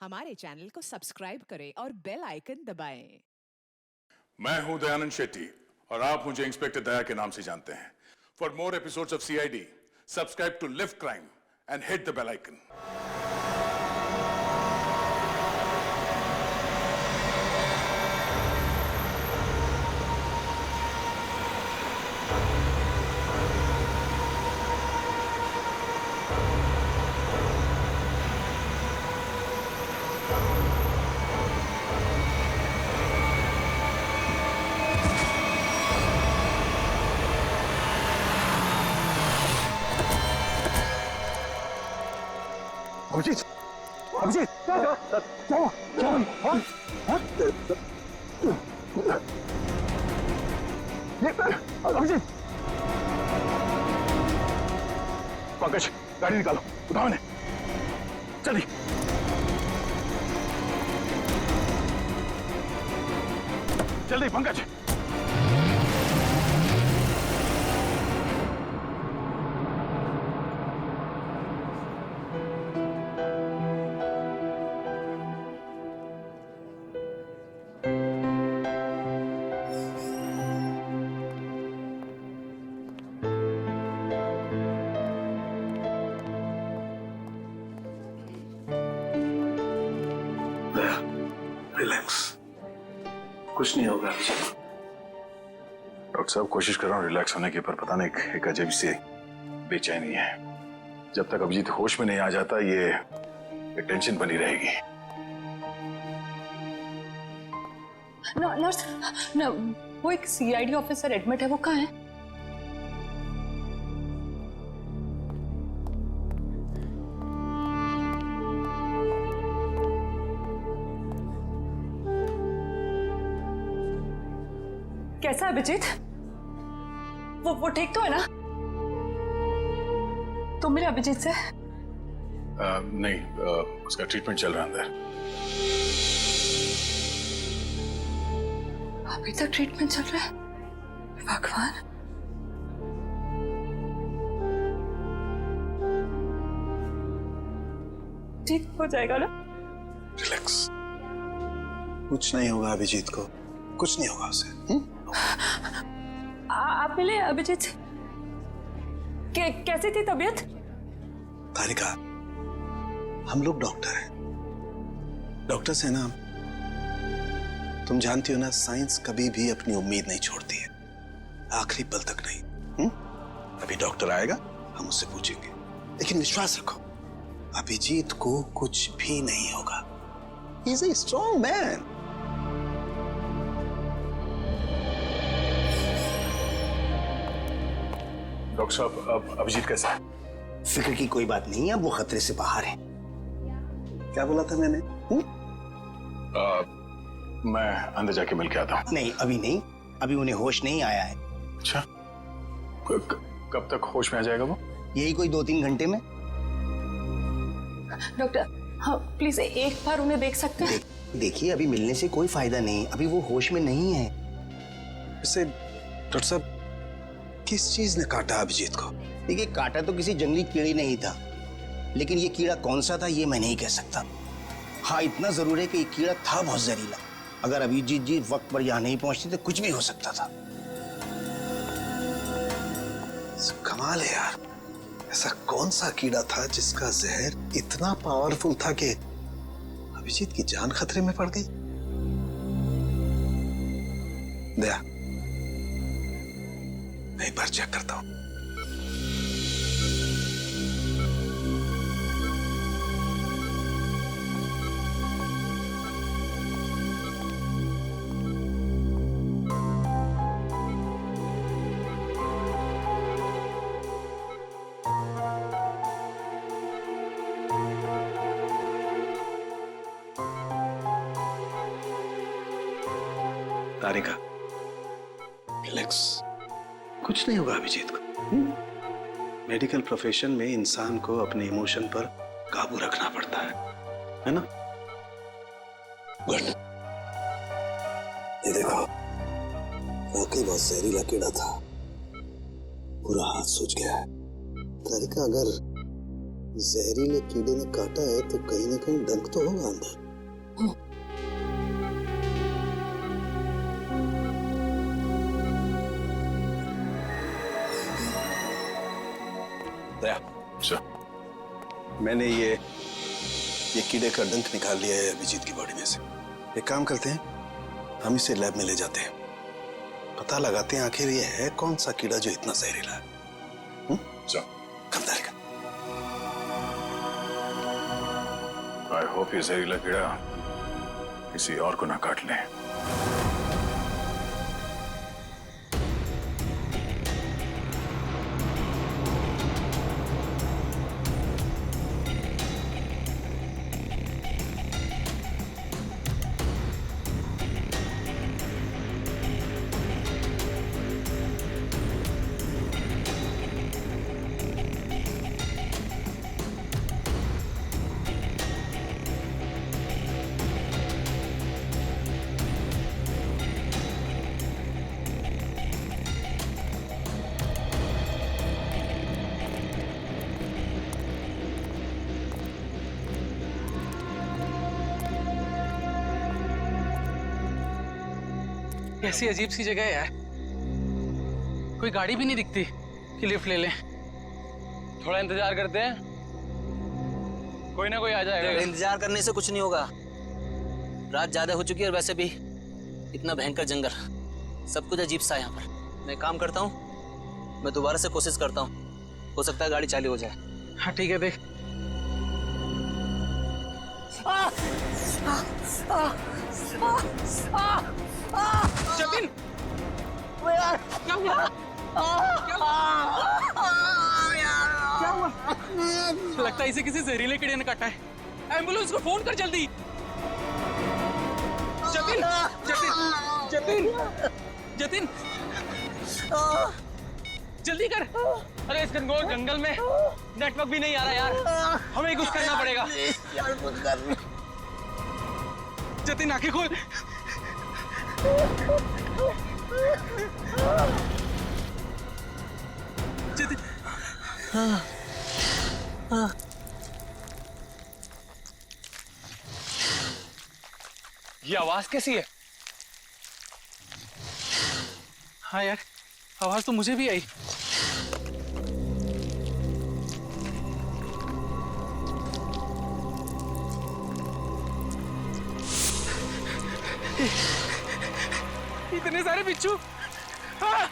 हमारे चैनल को सब्सक्राइब करें और बेल आइकन दबाएं। मैं हूं दयानंद शेट्टी और आप मुझे इंस्पेक्टर दया के नाम से जानते हैं। For more episodes of CID, subscribe to live crime and hit the bell icon. Abhijeet, Abhijeet, क्या अभिजीत, पंकज, गाड़ी निकालो, उठाओ ने, जल्दी। जल्दी पंकज। रिलैक्स, कुछ नहीं होगा अभिजीत। डॉक्टर साहब, कोशिश कर रहा हूँ रिलैक्स होने की, पर पता नहीं एक अजीब सी बेचैनी है। जब तक अभिजीत होश में नहीं आ जाता ये टेंशन बनी रहेगी। नर्स, वो एक सीआईडी ऑफिसर एडमिट है, वो कहाँ है? कैसा है अभिजीत? वो ठीक तो है ना? तुम मिले अभिजीत से? नहीं, उसका ट्रीटमेंट चल रहा है अंदर। अभी तक ट्रीटमेंट चल रहा है? भगवान। ठीक हो जाएगा ना? रिलैक्स, कुछ नहीं होगा अभिजीत को, कुछ नहीं होगा उसे। आप मिले अभिजीत से? कैसी थी तबीयत? तारिका, हम लोग डॉक्टर हैं, डॉक्टर से ना, तुम जानती हो ना, साइंस कभी भी अपनी उम्मीद नहीं छोड़ती है, आखिरी पल तक नहीं। अभी डॉक्टर आएगा, हम उससे पूछेंगे, लेकिन विश्वास रखो, अभिजीत को कुछ भी नहीं होगा। He is a strong man. Doctor साहब, अब अभिजीत कैसा है? फिक्र की कोई बात नहीं है, अब वो खतरे से बाहर है। क्या बोला था मैंने? मैं अंदर जाके मिल के आता हूँ। नहीं, अभी नहीं, अभी उन्हें होश नहीं आया है। अच्छा, कब तक होश में आ जाएगा वो? यही कोई 2-3 घंटे में। डॉक्टर, हाँ प्लीज एक बार उन्हें देख सकते हैं? देखिए, अभी मिलने से कोई फायदा नहीं, अभी वो होश में नहीं है। वैसे डॉक्टर साहब, किस चीज ने काटा अभिजीत को? देखिए, काटा तो किसी जंगली कीड़े नहीं था, लेकिन ये कीड़ा कौन सा था ये मैं नहीं कह सकता। हाँ, इतना जरूर है कि ये कीड़ा था बहुत जहरीला। अगर अभिजीत जी वक्त पर यहाँ नहीं पहुंचते तो कुछ भी हो सकता था। कमाल है यार, ऐसा कौन सा कीड़ा था जिसका जहर इतना पावरफुल था कि अभिजीत की जान खतरे में पड़ गई? दया, मैं एक बार चेक करता हूं। तारिका, रिलैक्स, कुछ नहीं होगा अभिजीत को। मेडिकल प्रोफेशन में इंसान को अपने इमोशन पर काबू रखना पड़ता है ना? गुड। ये देखो, वाकई बहुत जहरीला कीड़ा था, पूरा हाथ सूज गया है। तारिका, अगर जहरीले कीड़े ने काटा है तो कहीं ना कहीं डंक तो होगा अंदर। दया, अच्छा, मैंने ये कीड़े का डंक निकाल लिया है अभिजीत की बॉडी में से। एक काम करते हैं, हम इसे लैब में ले जाते हैं, पता लगाते हैं आखिर ये है कौन सा कीड़ा जो इतना जहरीला है। कम तारिका। आई होप ये जहरीला कीड़ा किसी और को ना काट ले। कैसी अजीब सी जगह है यार, कोई गाड़ी भी नहीं दिखती कि लिफ्ट ले लें। थोड़ा इंतजार करते हैं, कोई ना कोई आ जाएगा। इंतजार करने से कुछ नहीं होगा, रात ज्यादा हो चुकी है और वैसे भी इतना भयंकर जंगल, सब कुछ अजीब सा है यहाँ पर। मैं काम करता हूँ, मैं दोबारा से कोशिश करता हूँ, हो सकता है गाड़ी चालू हो जाए। हाँ ठीक है, देख। जतिन, क्या हुआ? क्या हुआ? लगता है इसे किसी जहरीले कीड़े ने काटा है। एम्बुलेंस को फोन कर जल्दी। जतिन, जतिन, जतिन, जतिन, जल्दी कर। अरे इस घनघोर जंगल में नेटवर्क भी नहीं आ रहा यार, हमें कुछ करना पड़ेगा। जतिन आंखें खोल। जतिन, ये आवाज कैसी है? हाँ यार, आवाज तो मुझे भी आई। इतने सारे बिच्छू। हाँ, हाँ।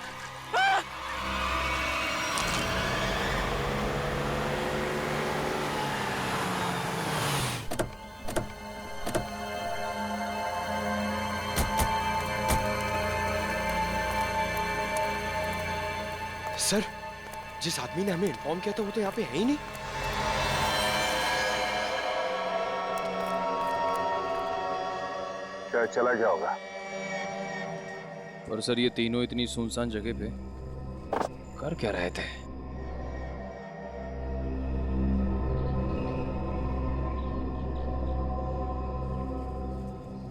सर, जिस आदमी ने हमें इन्फॉर्म किया था वो तो यहाँ पे है ही नहीं। क्या चला क्या होगा? और सर, ये तीनों इतनी सुनसान जगह पे कर क्या रहे थे?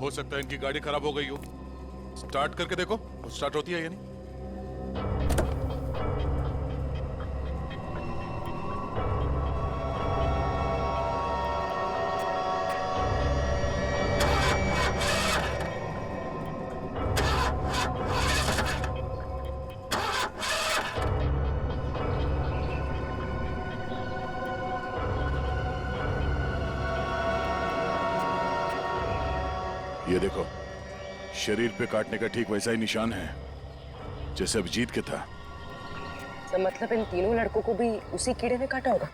हो सकता है इनकी गाड़ी खराब हो गई हो। स्टार्ट करके देखो, स्टार्ट होती है या नहीं। ये देखो, शरीर पे काटने का ठीक वैसा ही निशान है जैसे अभिजीत के था। तो मतलब इन तीनों लड़कों को भी उसी कीड़े ने काटा होगा।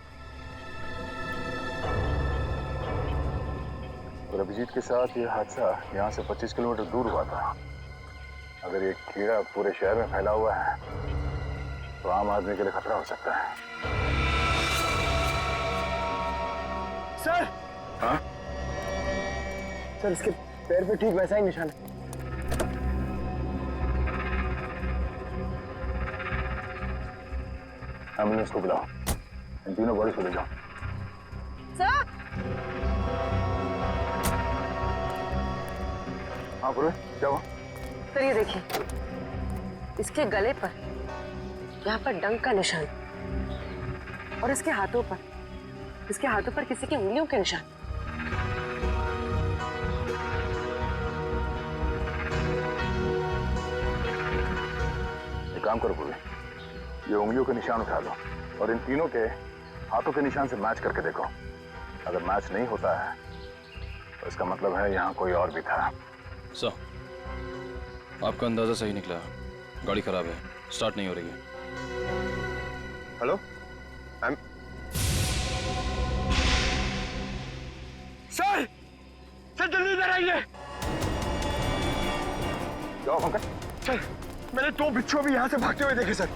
और अभिजीत के साथ ये हादसा यहाँ से 25 किलोमीटर दूर हुआ था। अगर ये कीड़ा पूरे शहर में फैला हुआ है तो आम आदमी के लिए खतरा हो सकता है। सर, हाँ? सर, इसके पैर पे ठीक वैसा ही निशान है। एम्बुलेंस को बुलाओ, इन तीनों बॉडीज को ले जाओ। सर, हाँ पूरे, क्या हुआ? सर ये देखिए, इसके गले पर यहाँ पर डंक का निशान और इसके हाथों पर इसके हाथों पर किसी की उंगलियों के निशान। एक काम करो पूरी, ये उंगलियों के निशान उठा लो और इन तीनों के हाथों के निशान से मैच करके देखो। अगर मैच नहीं होता है तो इसका मतलब है यहाँ कोई और भी था। सर, आपका अंदाजा सही निकला। गाड़ी खराब है, स्टार्ट नहीं हो रही है। हेलो सर, सर जल्दी इधर आइए। क्या हुआ पंकज? सर, मैंने 2 बिच्छू भी यहाँ से भागते हुए देखे सर।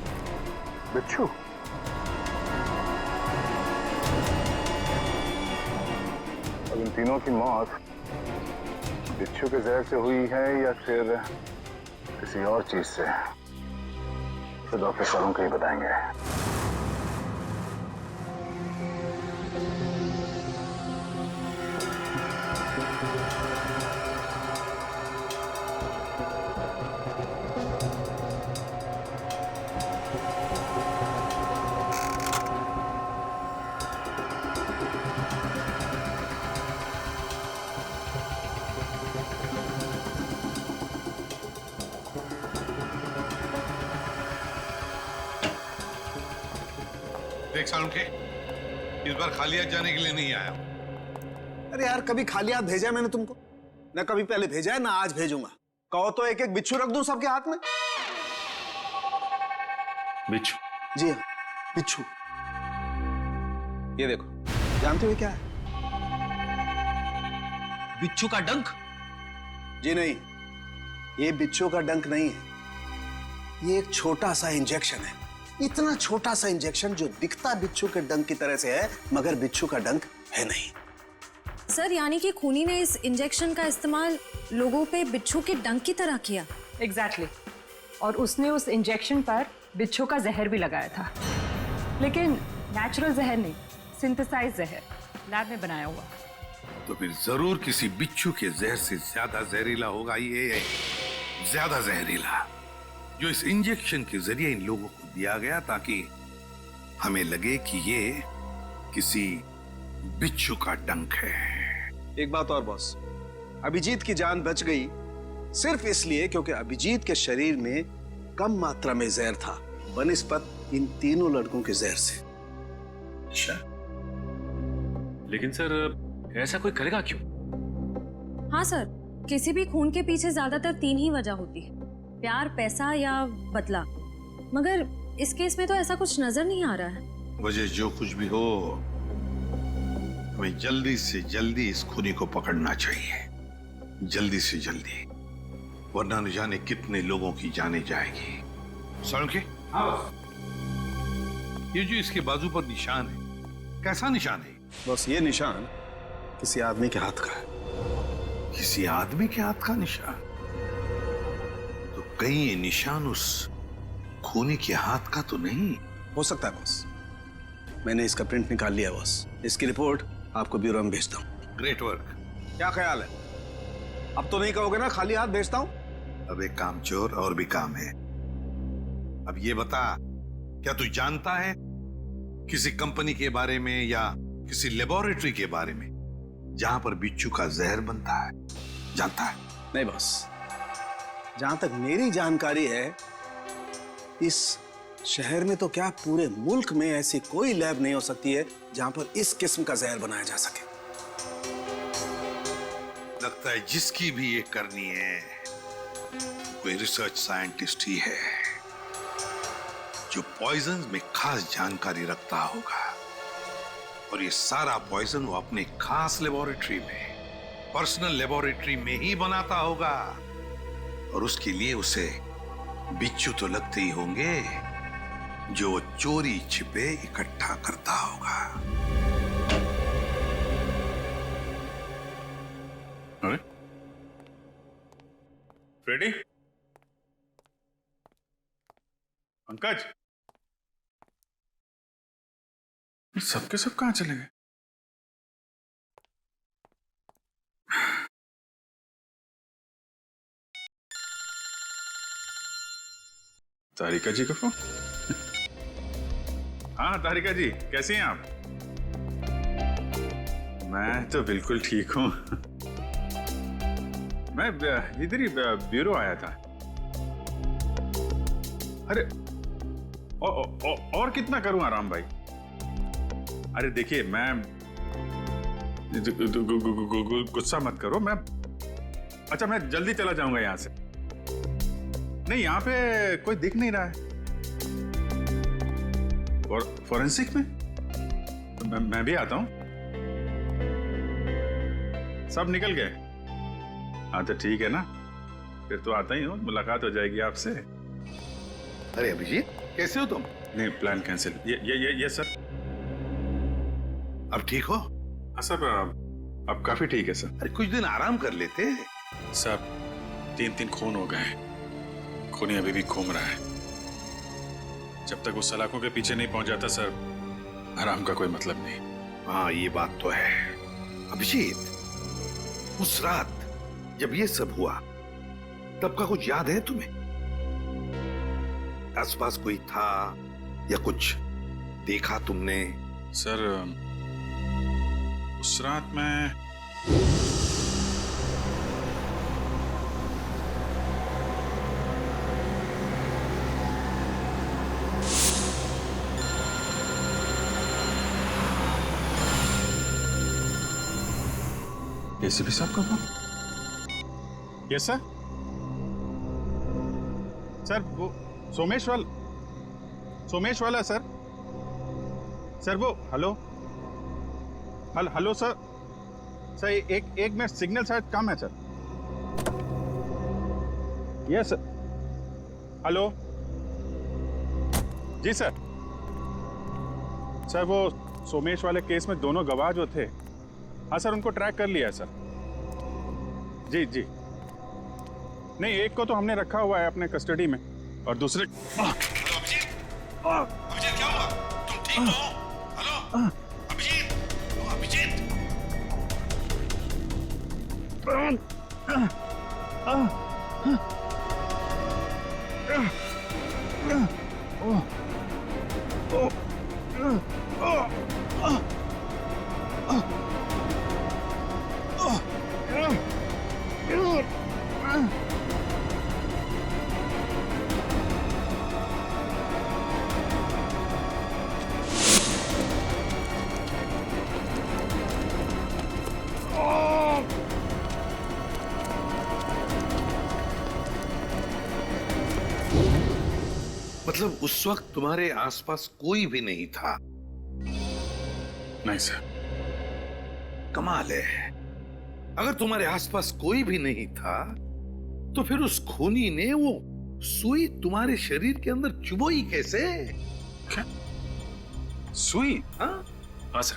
बिच्छू? अब इन तीनों की मौत बिच्छू के जहर से हुई है या फिर किसी और चीज से, तो डॉक्टर सालों के ही बताएंगे। देख सालुंखे, इस बार खाली हाथ जाने के लिए नहीं आया। अरे यार, कभी खाली हाथ भेजा है मैंने तुमको? ना कभी पहले भेजा है ना आज भेजूंगा। कहो तो एक एक बिच्छू रख दूं सबके हाथ में। बिच्छू? जी हाँ, बिच्छू। ये देखो, जानते हो क्या है? बिच्छू का डंक? जी नहीं, ये बिच्छू का डंक नहीं है। ये एक छोटा सा इंजेक्शन है। इतना छोटा सा इंजेक्शन जो दिखता बिच्छू के डंक की तरह से है, मगर बिच्छू का डंक है नहीं। सर, यानी कि खूनी ने इस इंजेक्शन का इस्तेमाल लोगों पे बिच्छू के डंक की तरह किया। एग्जैक्टली। और उसने उस इंजेक्शन पर बिच्छू का जहर भी लगाया था, लेकिन नेचुरल जहर नहीं, सिंथेसाइज जहर, लैब में बनाया हुआ। तो फिर जरूर किसी बिच्छू के जहर से ज्यादा जहरीला होगा ये, ज्यादा जहरीला, जो इस इंजेक्शन के जरिए इन लोगों को दिया गया ताकि हमें लगे कि ये किसी बिच्छू का डंक है। एक बात और बॉस, अभिजीत की जान बच गई सिर्फ इसलिए क्योंकि अभिजीत के शरीर में कम मात्रा में जहर था बनिस्बत इन तीनों लड़कों के जहर से। अच्छा, लेकिन सर ऐसा कोई करेगा क्यों? हाँ सर, किसी भी खून के पीछे ज्यादातर 3 ही वजह होती है, प्यार, पैसा या बदला। मगर इस केस में तो ऐसा कुछ नजर नहीं आ रहा है। वजह जो कुछ भी हो, हमें जल्दी से जल्दी इस खूनी को पकड़ना चाहिए, जल्दी से जल्दी, वरना न जाने कितने लोगों की जाने जाएगी। सालुंखे, ये जो इसके बाजू पर निशान है, कैसा निशान है? बस ये निशान किसी आदमी के हाथ का है। किसी आदमी के हाथ का निशान? तो कहीं ये निशान उस खूनी के हाथ का तो नहीं हो सकता है बॉस। मैंने इसका प्रिंट निकाल लिया बॉस। इसकी रिपोर्ट आपको ब्यूरो में भेजता हूँ। Great work. क्या ख्याल है? अब तो नहीं कहोगे ना खाली हाथ भेजता हूँ? अब एक काम चोर और भी काम है। अब ये बता, क्या तू जानता है किसी कंपनी के बारे में या किसी लेबोरेटरी के बारे में जहां पर बिच्छू का जहर बनता है? जानता है? नहीं बॉस, जहां तक मेरी जानकारी है, इस शहर में तो क्या पूरे मुल्क में ऐसी कोई लैब नहीं हो सकती है जहां पर इस किस्म का जहर बनाया जा सके। लगता है जिसकी भी ये करनी है कोई रिसर्च साइंटिस्ट ही है जो पॉइजन में खास जानकारी रखता होगा, और ये सारा पॉइजन वो अपने खास लेबोरेटरी में, पर्सनल लेबोरेटरी में ही बनाता होगा, और उसके लिए उसे बिच्छू तो लगते ही होंगे जो वो चोरी छिपे इकट्ठा करता होगा। अरे फ्रेडी, पंकज, सबके सब कहां चले गए? तारिका जी का फोन। हाँ तारिका जी, कैसी हैं आप? मैं तो बिल्कुल ठीक हूँ। मैं इधर ही ब्यूरो आया था। अरे और कितना करूं आराम भाई? अरे देखिए, मैं गुस्सा मत करो। अच्छा, मैं जल्दी चला जाऊंगा यहां से। नहीं, यहां पे कोई दिख नहीं रहा है। फॉरेंसिक में मैं भी आता हूं। सब निकल गए? हाँ तो ठीक है ना, फिर तो आता ही हूँ, मुलाकात हो जाएगी आपसे। अरे अभिजीत, कैसे हो तुम? नहीं, प्लान कैंसिल। ये सर। अब ठीक हो? हाँ सर, अब काफी ठीक है सर। अरे कुछ दिन आराम कर लेते। सर 3 खून हो गए। खूनी अभी भी घूम रहा है। जब तक वो सलाखों के पीछे नहीं पहुंच जाता सर, आराम का कोई मतलब नहीं। हाँ, ये बात तो है। अभिजीत, उस रात जब ये सब हुआ, तब का कुछ याद है तुम्हें? आसपास कोई था या कुछ देखा तुमने? सर, उस रात मैं एसीपी साहब का फोन? Yes sir. सर वो सोमेश वाला सर। सर वो हेलो सर। सर एक मिनट, सिग्नल शायद कम है सर। Yes sir. हेलो जी सर। सर वो सोमेश वाले केस में दोनों गवाह जो थे, हाँ सर, उनको ट्रैक कर लिया है सर। जी जी। नहीं, एक को तो हमने रखा हुआ है अपने कस्टडी में, और दूसरे अभिजीत, क्या हुआ? तुम ठीक हो? हेलो अभिजीत, अभिजीत। मतलब उस वक्त तुम्हारे आसपास कोई भी नहीं था? नहीं सर। कमाल है, अगर तुम्हारे आसपास कोई भी नहीं था तो फिर उस खूनी ने वो सुई तुम्हारे शरीर के अंदर चुभोई कैसे? क्या सुई? हाँ सर,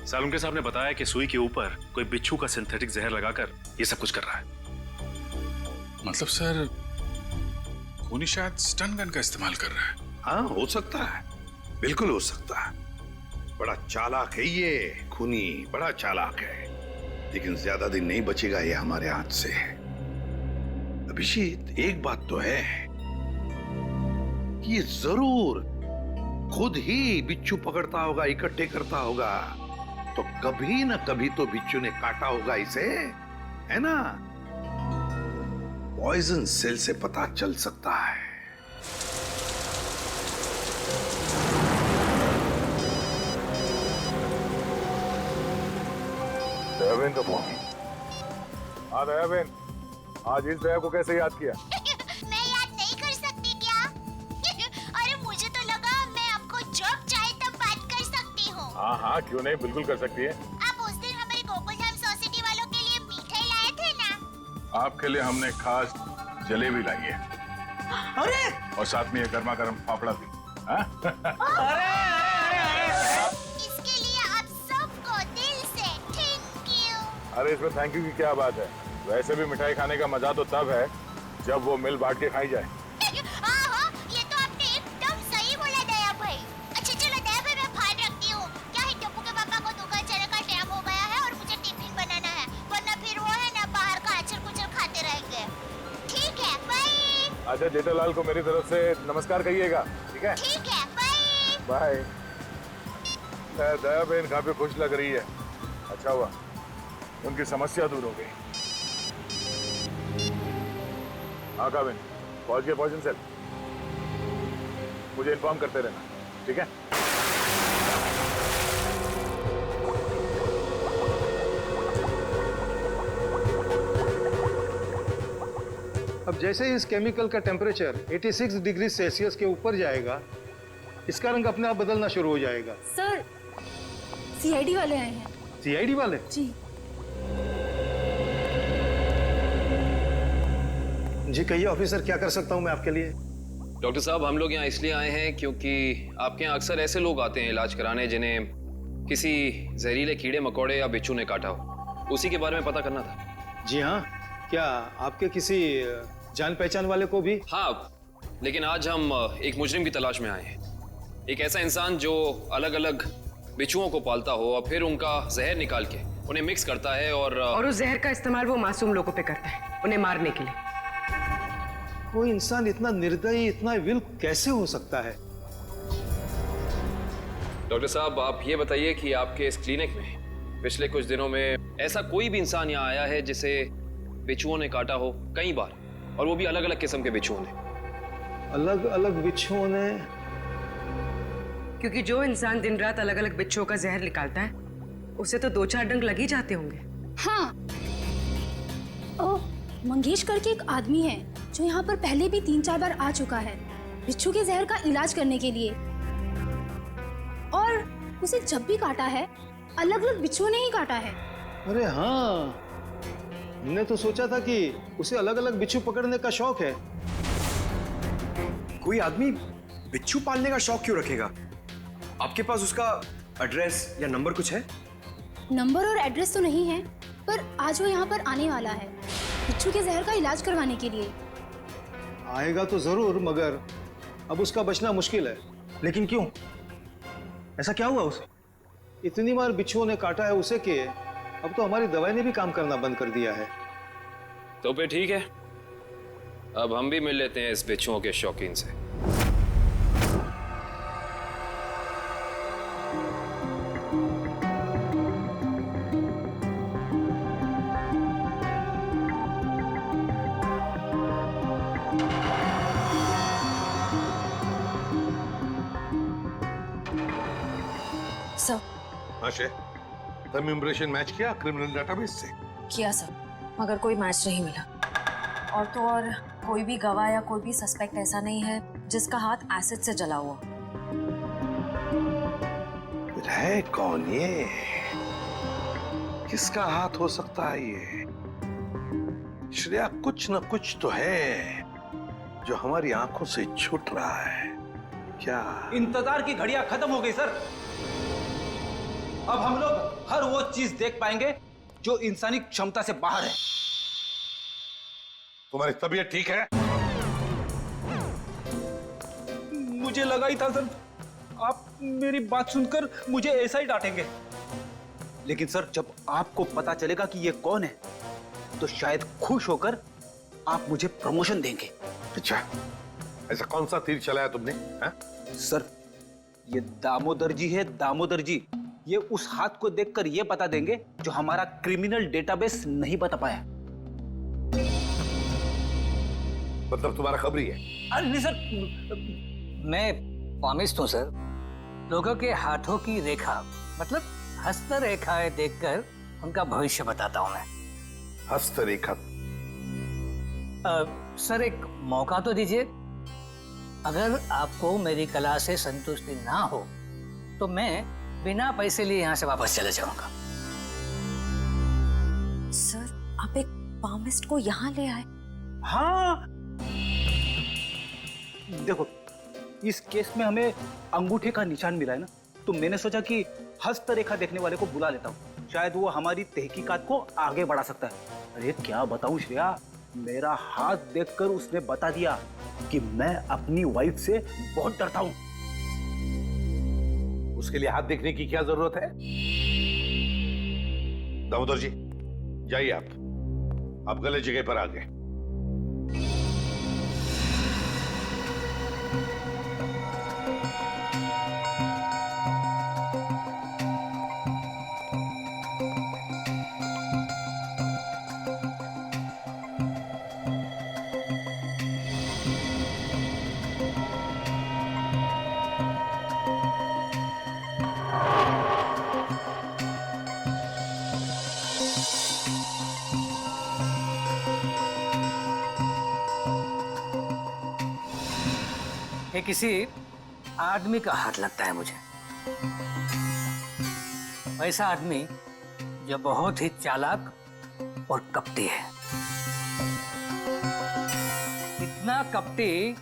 सालुंके साहब ने बताया कि सुई के ऊपर कोई बिच्छू का सिंथेटिक जहर लगाकर ये सब कुछ कर रहा है। मतलब सर, खूनी शायद स्टन गन का इस्तेमाल कर रहा है। हाँ, हो सकता है, बिल्कुल हो सकता है। बड़ा चालाक है ये खूनी, बड़ा चालाक है, लेकिन ज्यादा दिन नहीं बचेगा ये हमारे हाथ से। अभिजीत, एक बात तो है कि ये जरूर खुद ही बिच्छू पकड़ता होगा, इकट्ठे करता होगा, तो कभी ना कभी तो बिच्छू ने काटा होगा इसे, है ना? पॉइजन सेल से पता चल सकता है। दयाबेन का फोन। हाँ दयाबेन, आज इस दया को कैसे याद किया? मैं याद नहीं कर सकती क्या? अरे मुझे तो लगा मैं आपको जब चाहे तब बात कर सकती हूँ। हाँ हाँ, क्यों नहीं, बिल्कुल कर सकती है। आप उस दिन हमारे गोकुलधाम सोसाइटी वालों के लिए मिठाई लाए थे ना? आपके लिए हमने खास जलेबी लाई है। अरे! और साथ में ये गर्मा गर्म फाफड़ा भी। हाँ? इसके लिए आप सबको दिल से थैंक यू। अरे इसमें थैंक यू की क्या बात है? वैसे भी मिठाई खाने का मजा तो तब है जब वो मिल बांट के खाई जाए। हाँ, ये तो आपने एकदम सही बोला दया भाई। अच्छा चलो दया भाई, मैं बाहर रखती हूँ। क्या है, टप्पू के पापा को दुकान चलने का टाइम हो गया है और मुझे टिफिन बनाना है, वरना फिर वो है ना बाहर का अचर कुचर खाते रहेंगे। ठीक है, बाय। अच्छा, जेठालाल को मेरी तरफ से नमस्कार कहिएगा, ठीक है? ठीक है, बाय। बाय। दया बहन काफी खुश लग रही है। अच्छा हुआ उनकी समस्या दूर हो गई। हाँ काविन, पहुंच गए पॉइजन सेल। मुझे इन्फॉर्म करते रहना, ठीक है? अब जैसे ही इस केमिकल का टेम्परेचर 86 डिग्री सेल्सियस के ऊपर जाएगा, इसका रंग अपने आप बदलना शुरू हो जाएगा। सर, सीआईडी वाले आए हैं। सीआईडी वाले? जी। जी कहिए ऑफिसर, क्या कर सकता हूं मैं आपके लिए? डॉक्टर साहब, हम लोग यहाँ इसलिए आए हैं क्योंकि आपके यहाँ अक्सर ऐसे लोग आते हैं इलाज कराने जिन्हें किसी जहरीले कीड़े मकोड़े या बिच्छू ने काटा हो। उसी के बारे में पता करना था। जी हाँ, क्या आपके किसी जान पहचान वाले को भी? हाँ, लेकिन आज हम एक मुजरिम की तलाश में आए हैं। एक ऐसा इंसान जो अलग अलग बिच्छुओं को पालता हो और फिर उनका जहर निकाल के उन्हें मिक्स करता है और उस जहर का इस्तेमाल वो मासूम लोगों पे करता है, उन्हें मारने के लिए। कोई इंसान इतना निर्दयी, इतना विल कैसे हो सकता है? डॉक्टर साहब, आप ये बताइए कि आपके इस क्लिनिक में पिछले कुछ दिनों में ऐसा कोई भी इंसान यहाँ आया है जिसे बिच्छुओं ने काटा हो कई बार, और वो भी अलग अलग किस्म के बिच्छुओं ने? अलग अलग बिच्छुओं ने? क्योंकि जो इंसान दिन रात अलग अलग बिच्छुओं का जहर निकालता है, उसे तो 2-4 डंक लग ही जाते होंगे। हाँ, मंगेश करके एक आदमी है जो यहाँ पर पहले भी 3-4 बार आ चुका है बिच्छू के जहर का इलाज करने के लिए, और उसे जब भी काटा है अलग अलग बिच्छुओं ने ही काटा है। अरे हाँ, हमने तो सोचा था कि उसे अलग अलग बिच्छू पकड़ने का शौक है। कोई आदमी बिच्छू पालने का शौक क्यों रखेगा? आपके पास उसका एड्रेस या नंबर कुछ है? नंबर और एड्रेस तो नहीं है, पर आज वो यहाँ पर आने वाला है बिच्छू के जहर का इलाज करवाने के लिए। आएगा तो जरूर, मगर अब उसका बचना मुश्किल है। लेकिन क्यों? ऐसा क्या हुआ उसे? इतनी बार बिच्छुओं ने काटा है उसे कि अब तो हमारी दवाई ने भी काम करना बंद कर दिया है। तो फिर ठीक है, अब हम भी मिल लेते हैं इस बिच्छुओं के शौकीन से। तुम इम्प्रेशन मैच किया क्रिमिनल डेटाबेस से? किया सर, मगर कोई मैच नहीं मिला। और तो और कोई भी गवाह या कोई भी सस्पेक्ट ऐसा नहीं है जिसका हाथ एसिड से जला हुआ। है कौन ये? किसका हाथ हो सकता है ये? श्रेया, कुछ न कुछ तो है जो हमारी आंखों से छूट रहा है। क्या? इंतजार की घड़ियां खत्म हो गई सर। अब हम लोग हर वो चीज देख पाएंगे जो इंसानी क्षमता से बाहर है। तुम्हारी तबीयत ठीक है? मुझे लगा ही था सर, आप मेरी बात सुनकर मुझे ऐसा ही डांटेंगे। लेकिन सर, जब आपको पता चलेगा कि ये कौन है, तो शायद खुश होकर आप मुझे प्रमोशन देंगे। अच्छा, ऐसा कौन सा तीर चलाया तुमने? है? सर, ये दामोदर जी है, दामोदर जी। ये उस हाथ को देखकर ये बता देंगे जो हमारा क्रिमिनल डेटाबेस नहीं बता पाया। मतलब तुम्हारा खबरी है? अरे नहीं सर, मैं पामिस्ट हूँ सर। लोगों के हाथों की रेखा, मतलब हस्तरेखाएं देखकर उनका भविष्य बताता हूँ मैं। हस्तरेखा? सर, एक मौका तो दीजिए। अगर आपको मेरी कला से संतुष्टि ना हो तो मैं बिना पैसे लिए यहाँ से वापस चले जाऊंगा। सर, आप एक पामिस्ट को यहाँ ले आए? हाँ, देखो, इस केस में हमें अंगूठे का निशान मिला है ना, तो मैंने सोचा कि हस्तरेखा देखने वाले को बुला लेता हूँ, शायद वो हमारी तहकीकात को आगे बढ़ा सकता है। अरे क्या बताऊं श्रेया, मेरा हाथ देखकर उसने बता दिया कि मैं अपनी वाइफ से बहुत डरता हूँ। उसके लिए हाथ देखने की क्या जरूरत है? दामोदर जी, जाइए आप गलत जगह पर आ गए। ये किसी आदमी का हाथ लगता है मुझे। ऐसा आदमी जो बहुत ही चालाक और कपटी है। इतना कपटी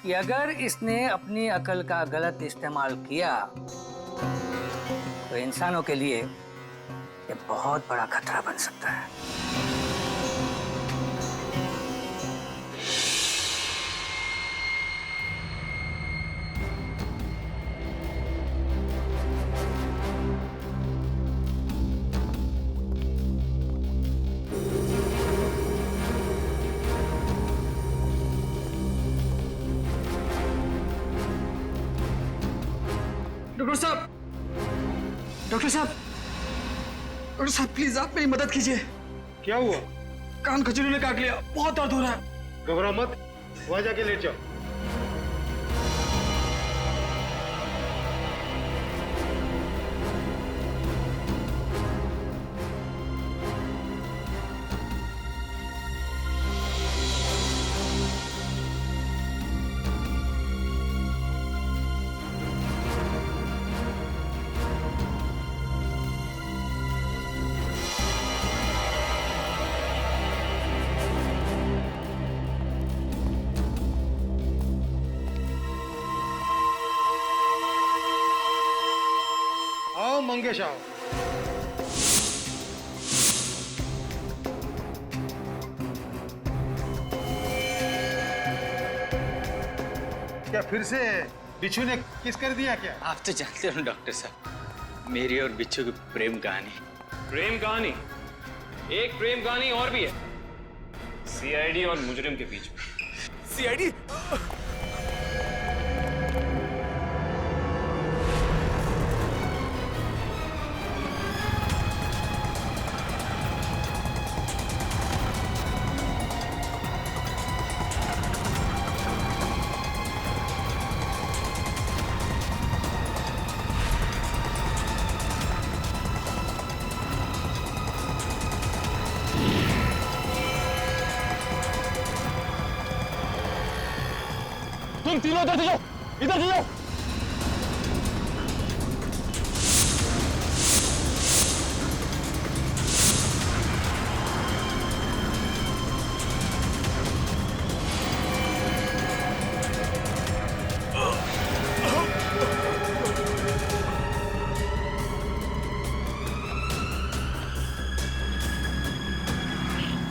कि अगर इसने अपनी अकल का गलत इस्तेमाल किया तो इंसानों के लिए ये बहुत बड़ा खतरा बन सकता है। डॉक्टर साहब, डॉक्टर साहब, डॉक्टर साहब प्लीज आप मेरी मदद कीजिए। क्या हुआ? कान खजूरी ने काट लिया, बहुत दर्द हो रहा है। घबराओ मत, वहां जाके लेट जाओ। आओ मंगेश आओ। क्या फिर से बिच्छू ने किस कर दिया क्या? आप तो जानते हो डॉक्टर साहब, मेरी और बिच्छू की प्रेम कहानी। प्रेम कहानी? एक प्रेम कहानी और भी है, सीआईडी और मुजरिम के बीच में। सीआईडी? तुम तीनों इधर से जाओ, इधर से जाओ।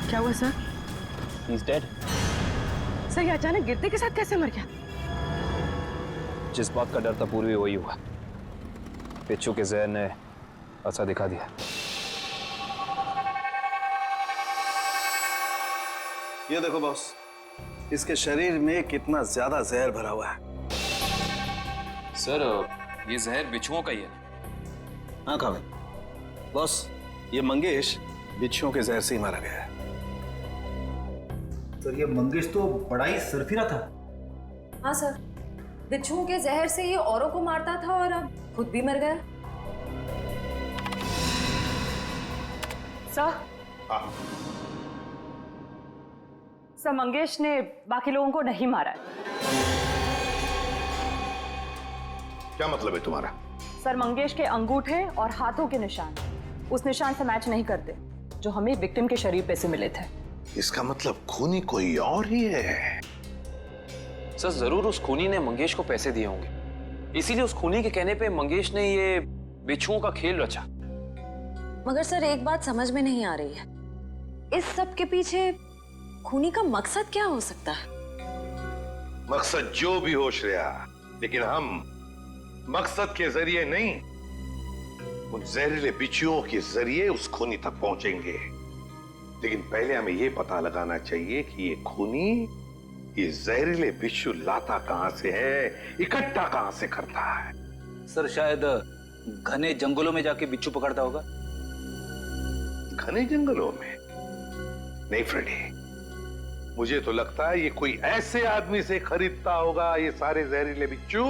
क्या हुआ सर? He's dead. सर ये अचानक गिरते के साथ कैसे मर गया? जिस बात का डर था पूर्वी वही हुआ। बिच्छू के जहर ने असर दिखा दिया। ये देखो बॉस, इसके शरीर में कितना ज्यादा जहर भरा हुआ है। सर ये जहर बिच्छुओं का ही है। हाँ काबिल बॉस, ये मंगेश बिच्छुओं के जहर से ही मारा गया है। सर ये मंगेश तो बड़ा ही सरफिरा था। हाँ सर, बिच्छुओं के जहर से ये औरों को मारता था और अब खुद भी मर गया। सर, सर मंगेश ने बाकी लोगों को नहीं मारा है। क्या मतलब है तुम्हारा? सर मंगेश के अंगूठे और हाथों के निशान उस निशान से मैच नहीं करते जो हमें विक्टिम के शरीर पे से मिले थे। इसका मतलब खूनी कोई और ही है। सर जरूर उस खूनी ने मंगेश को पैसे दिए होंगे, इसीलिए उस खूनी के कहने पे मंगेश ने ये बिच्छुओं का खेल रचा। मगर सर एक बात समझ में नहीं आ रही है, इस सब के पीछे खूनी का मकसद क्या हो सकता है? मकसद जो भी हो श्रेया, लेकिन हम मकसद के जरिए नहीं, उन जहरीले बिच्छुओं के जरिए उस खूनी तक पहुंचेंगे। लेकिन पहले हमें यह पता लगाना चाहिए कि ये खूनी ये जहरीले बिच्छू लाता कहां से है, इकट्ठा कहां से करता है। सर शायद घने जंगलों में जाके बिच्छू पकड़ता होगा। घने जंगलों में? नहीं फ्रेडी, मुझे तो लगता है ये कोई ऐसे आदमी से खरीदता होगा ये सारे जहरीले बिच्छू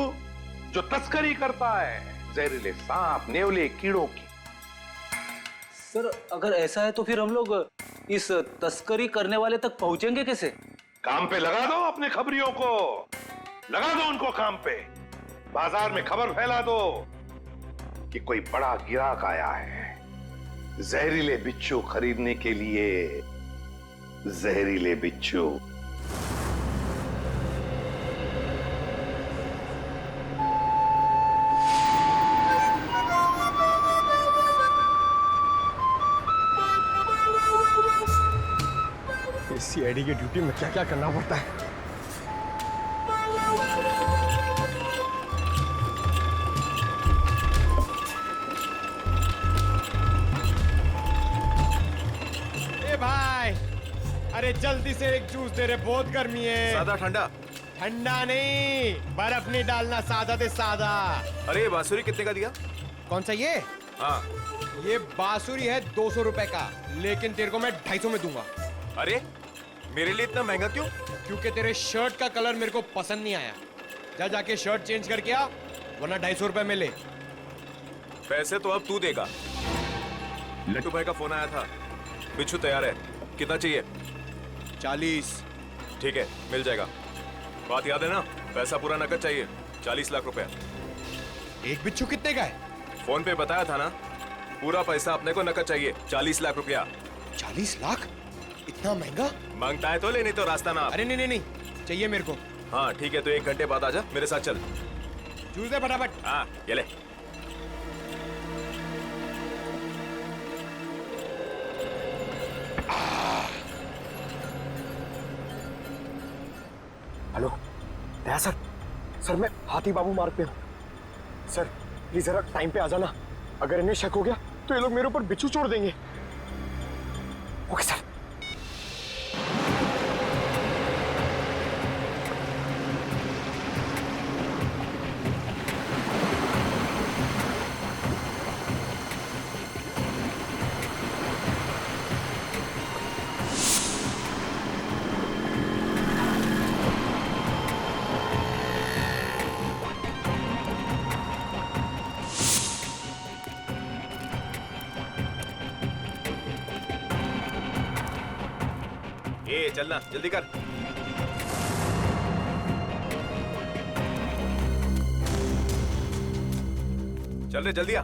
जो तस्करी करता है, जहरीले सांप, नेवले, कीड़ों की। सर अगर ऐसा है तो फिर हम लोग इस तस्करी करने वाले तक पहुंचेंगे कैसे? काम पे लगा दो अपने खबरियों को, लगा दो उनको काम पे। बाजार में खबर फैला दो कि कोई बड़ा गिराक आया है जहरीले बिच्छू खरीदने के लिए। जहरीले बिच्छू। सीआईडी की ड्यूटी में क्या क्या करना पड़ता है। ए भाई, अरे जल्दी से एक जूस दे रहे, बहुत गर्मी है। सादा ठंडा? ठंडा नहीं, बर्फ नहीं डालना, सादा दे सादा। अरे ये बांसुरी कितने का दिया? कौन सा ये? हाँ ये बांसुरी है 200 रुपए का, लेकिन तेरे को मैं 250 में दूंगा। अरे मेरे लिए इतना महंगा क्यों? क्योंकि तेरे शर्ट का कलर मेरे को पसंद नहीं आया। जा जाके शर्ट चेंज करके आ, वरना 250 रुपए में ले। पैसे तो अब तू देगा। लट्टू भाई का फोन आया था, बिच्छू तैयार है। कितना चाहिए? 40। ठीक है, मिल जाएगा। बात याद है ना, पैसा पूरा नकद चाहिए। 40 लाख रुपया। एक बिच्छू कितने का है? फोन पे बताया था ना, पूरा पैसा अपने को नकद चाहिए। 40 लाख रुपया। 40 लाख? इतना महंगा? मांगता है तो ले, नहीं तो रास्ता ना। अरे नहीं, चाहिए मेरे को। हाँ ठीक है, तो 1 घंटे बाद आजा, मेरे साथ चल। जूस दे फटाफट। हाँ ये ले। हेलो दया सर। सर मैं हाथी बाबू मार्ग पे हूँ। सर प्लीज जरा टाइम पे आ जाना। अगर इन्हें शक हो गया तो ये लोग मेरे ऊपर बिच्छू छोड़ देंगे। Okay sir. चलना, जल्दी कर। चल रे, जल्दी आ।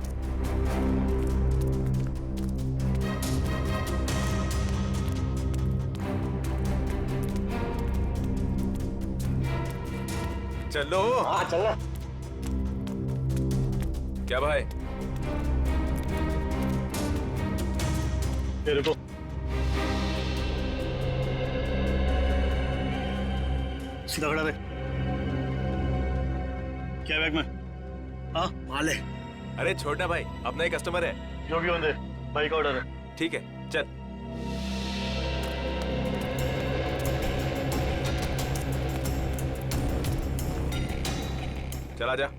चलो। हाँ चलना। क्या भाई? ये देखो। सीधा खड़ा रहे। क्या बैग में? हाँ माल है। अरे छोड़ना भाई, अपना ही कस्टमर है। जो भी होंगे, भाई का ऑर्डर है। ठीक है, चल। चला जा।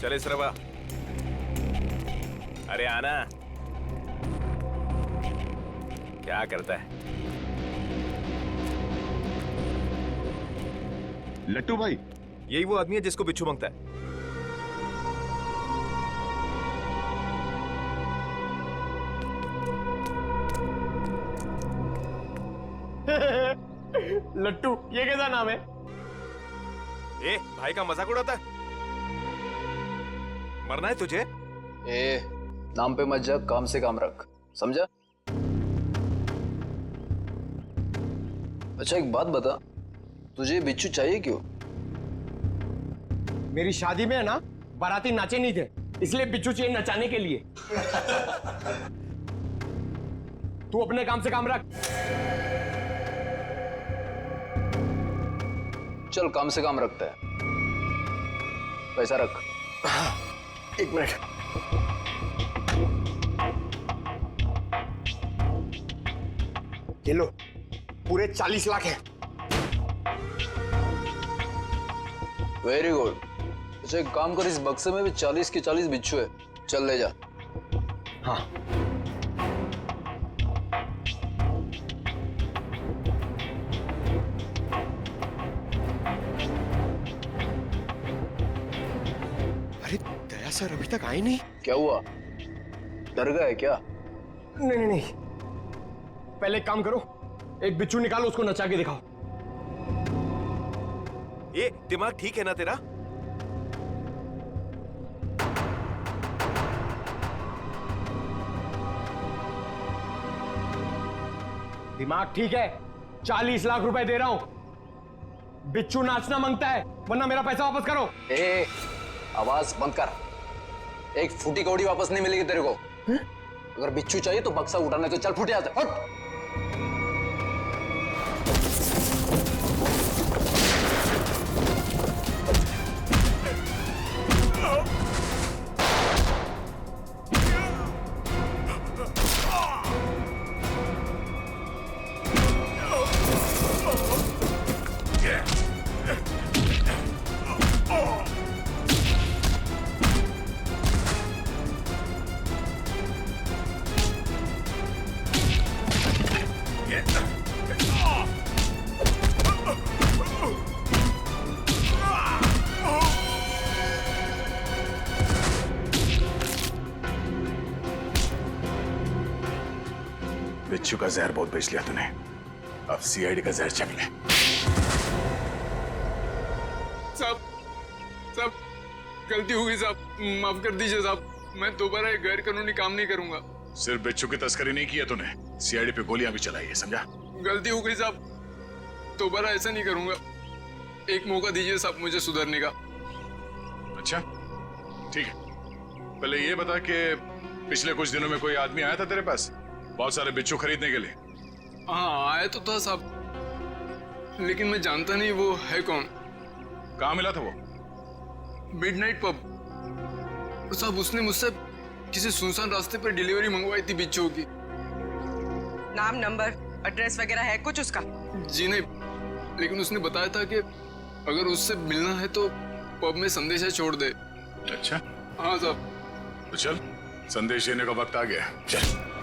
चले सरवा। अरे आना। क्या करता है? लट्टू भाई, यही वो आदमी है जिसको बिच्छू मांगता है। लट्टू, ये कैसा नाम है? ए, भाई का मजाक उड़ाता है? मरना है तुझे? ए, नाम पे मत जा, काम से काम रख, समझा? अच्छा एक बात बता, तुझे बिच्छू चाहिए क्यों? मेरी शादी में है ना, बाराती नाचे नहीं थे, इसलिए बिच्छू चाहिए नचाने के लिए। तू अपने काम से काम रख। चल काम से काम रखता है, पैसा रख। 1 मिनट। ये लो, पूरे 40 लाख है। Very good. अच्छा एक काम कर, इस बक्से में भी 40 के 40 बिच्छू है, चल ले जा। हाँ। सर अभी तक आए नहीं। क्या हुआ, डर गए क्या? नहीं नहीं नहीं, पहले एक काम करो, एक बिच्छू निकालो, उसको नचा के दिखाओ। ये दिमाग ठीक है ना तेरा? दिमाग ठीक है, 40 लाख रुपए दे रहा हूं। बिच्छू नाचना मांगता है, वरना मेरा पैसा वापस करो। ए, आवाज बंद कर। एक फूटी कौड़ी वापस नहीं मिलेगी तेरे को। अगर बिच्छू चाहिए तो बक्सा उठाने तो चल, फूटे यहाँ से, हट। बिच्छू का जहर बहुत बेच लिया तूने, अब सीआईडी का जहर चख ले। साहब गलती हो गई साहब, माफ कर दीजिए साहब, मैं दोबारा एक गैर कानूनी काम नहीं करूंगा। सिर्फ बिच्छू की तस्करी नहीं की है तूने, सीआईडी पे गोलियां भी चलाई है, समझा? गलती हो गई साहब, दोबारा ऐसा नहीं करूंगा। एक मौका दीजिए साहब मुझे सुधरने का। अच्छा ठीक है, पहले ये बता कि पिछले कुछ दिनों में कोई आदमी आया था तेरे पास बहुत सारे बिच्छू खरीदने के लिए? हाँ आया तो था साहब, लेकिन मैं जानता नहीं वो है कौन। कहाँ मिला था वो? मिडनाइट पब साहब, उसने मुझसे किसी सुनसान रास्ते पर डिलीवरी मंगवाई थी बिच्छू की। नाम, नंबर, एड्रेस वगैरह है कुछ उसका? जी नहीं, लेकिन उसने बताया था कि अगर उससे मिलना है तो पब में संदेशा छोड़ दे। अच्छा हाँ साहब। तो चल, संदेश देने का वक्त आ गया, चल।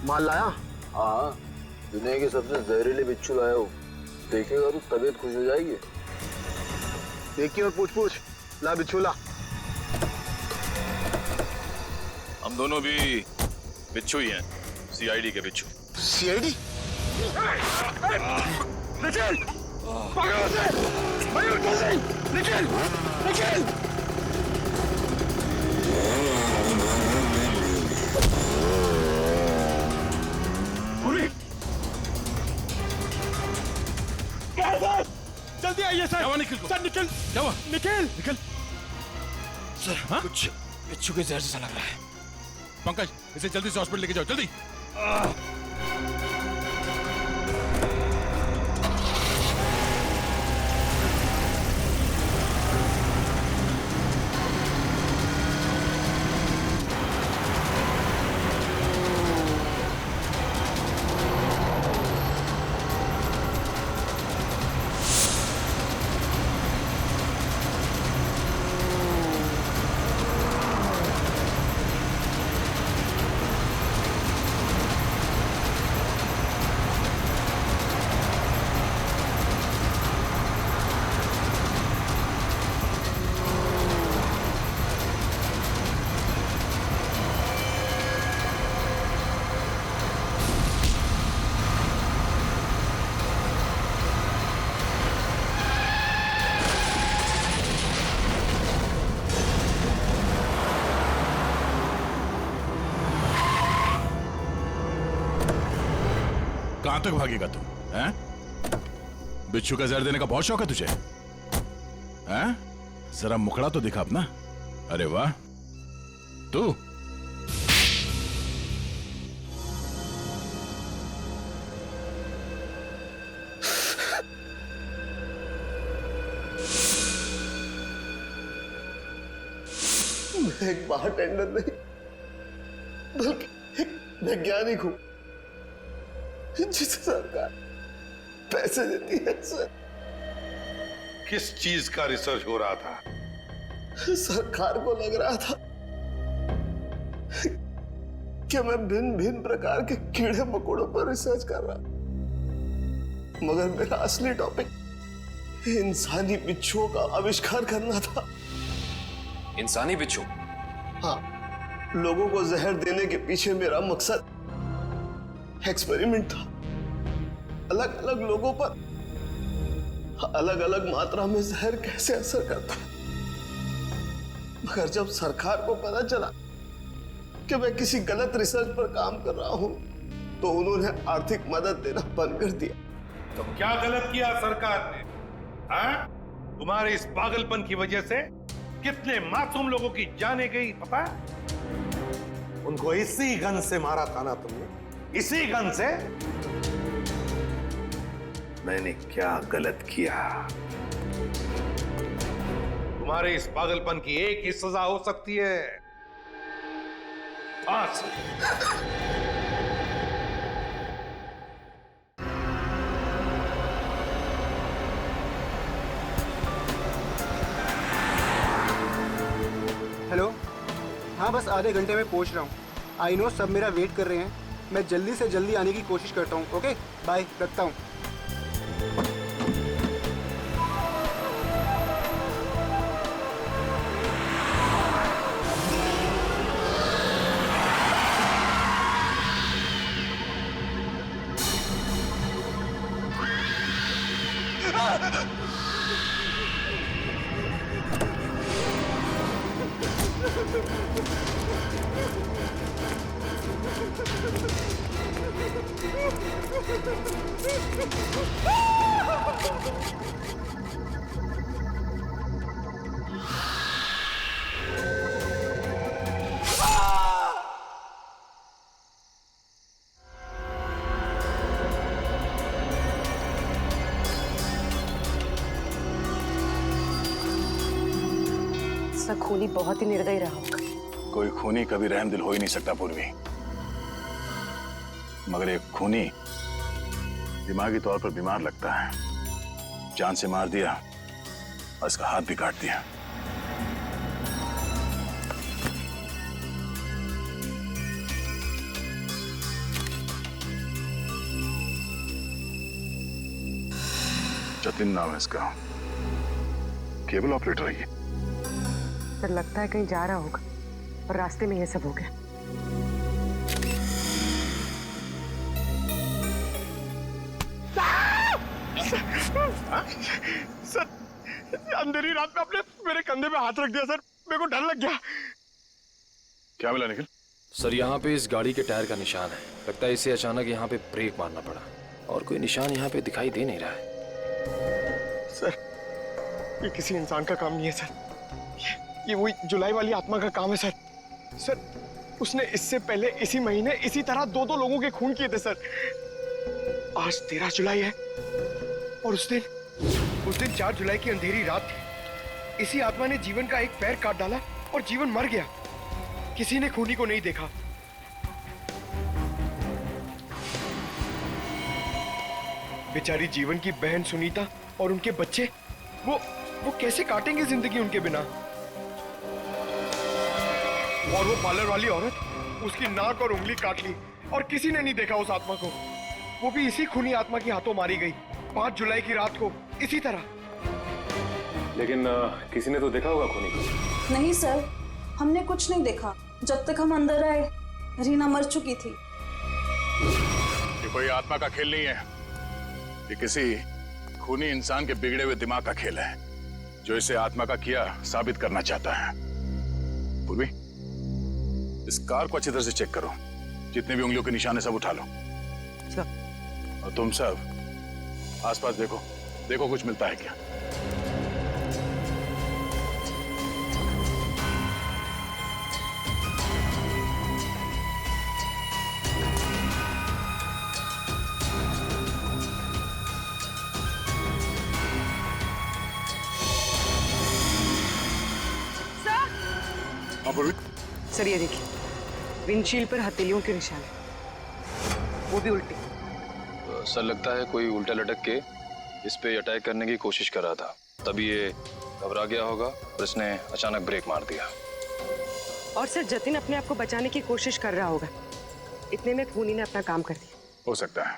माल लाया? हाँ, दुनिया के सबसे जहरीले बिच्छू लाया हूँ, देखेगा तो तबीयत खुश हो जाएगी। देखिए और पूछ पूछ, ला बिच्छू ला। हम दोनों भी बिच्छू ही हैं, सीआईडी के बिच्छू। सीआईडी? निखिल! पकड़ो उसे! मयूर जल्दी! निखिल! निखिल! जल्दी आइए सर। क्या निखिल को? सर निखिल! क्या हुआ? निखिल! निखिल! सर हाँ? कुछ बिच्छू के जहर जैसा लग रहा है। पंकज, इसे जल्दी से हॉस्पिटल लेके जाओ, जल्दी। कहां तक भागेगा तू? हैं? बिच्छू का जहर देने का बहुत शौक है तुझे, हैं? जरा मुखड़ा तो दिखा अपना। अरे वाह, तू मैं एक बारटेंडर नहीं बल्कि एक वैज्ञानिक हूं जिसे सरकार पैसे देती है सर। किस चीज का रिसर्च हो रहा था? सरकार को लग रहा था कि मैं भिन्न भिन्न प्रकार के कीड़े मकोड़ों पर रिसर्च कर रहा, मगर मेरा असली टॉपिक इंसानी बिच्छुओं का आविष्कार करना था। इंसानी बिच्छू? हाँ, लोगों को जहर देने के पीछे मेरा मकसद एक्सपेरिमेंट था। अलग अलग लोगों पर अलग अलग मात्रा में जहर कैसे असर करता है, मगर जब सरकार को पता चला कि मैं किसी गलत रिसर्च पर काम कर रहा हूं तो उन्होंने आर्थिक मदद देना बंद कर दिया। तो क्या गलत किया सरकार ने? हाँ? तुम्हारे इस पागलपन की वजह से कितने मासूम लोगों की जाने गई पता है? उनको इसी गन से मारा था ना तुमने, इसी गन से। मैंने क्या गलत किया? तुम्हारे इस पागलपन की एक ही सजा हो सकती है, फांसी। हेलो, हाँ बस आधे घंटे में पहुंच रहा हूँ। आई नो सब मेरा वेट कर रहे हैं, मैं जल्दी से जल्दी आने की कोशिश करता हूँ। ओके बाय, रखता हूँ। खूनी बहुत ही निर्दयी रहा होगा। कोई खूनी कभी रहमदिल हो ही नहीं सकता पूर्वी, मगर एक खूनी दिमागी तौर पर बीमार लगता है। जान से मार दिया और इसका हाथ भी काट दिया। जतिन नाम है इसका, केबल ऑपरेटर है ये। सर लगता है कहीं जा रहा होगा और रास्ते में ये सब हो गया। सर अंधेरी रात में आपने मेरे कंधे पे हाथ रख दिया सर, मेरे को डर लग गया। क्या मिला निखिल? सर यहाँ पे इस गाड़ी के टायर का निशान है। लगता है इसे अचानक यहाँ पे ब्रेक मारना पड़ा, और कोई निशान यहाँ पे दिखाई दे नहीं रहा है। सर ये किसी इंसान का काम नहीं है सर, ये वही जुलाई वाली आत्मा का काम है सर। सर उसने इससे पहले इसी महीने इसी तरह दो लोगों के खून किए थे सर। आज 13 जुलाई है और उस दिन 4 जुलाई की अंधेरी रात थी। इसी आत्मा ने जीवन का एक पैर काट डाला और जीवन मर गया। किसी ने खूनी को नहीं देखा। बेचारी जीवन की बहन सुनीता और उनके बच्चे, वो कैसे काटेंगे जिंदगी उनके बिना। और वो पार्लर वाली औरत, उसकी नाक और उंगली काट ली और किसी ने नहीं देखा उस आत्मा को। वो भी इसी खूनी आत्मा के हाथों मारी गई 5 जुलाई की रात को इसी तरह। लेकिन किसी ने तो देखा होगा खूनी को। नहीं सर, हमने कुछ नहीं देखा। जब तक हम अंदर आए रीना मर चुकी थी। ये कोई आत्मा का खेल नहीं है, ये किसी खूनी इंसान के बिगड़े हुए दिमाग का खेल है, जो इसे आत्मा का किया साबित करना चाहता है। पूर्वी, इस कार को अच्छी तरह से चेक करो, जितने भी उंगलियों के निशान है सब उठा लो। और तुम सब आसपास देखो, देखो कुछ मिलता है क्या। सर ये देखिए, विंडशील्ड पर हथेलियों के निशान है, वो भी उल्टी। सर लगता है कोई उल्टा लटक के इस पे अटैक करने की कोशिश कर रहा था, तभी ये घबरा गया होगा और इसने अचानक ब्रेक मार दिया। और सर जतिन अपने आप को बचाने की कोशिश कर रहा होगा, इतने में खूनी ने अपना काम कर दिया। हो सकता है।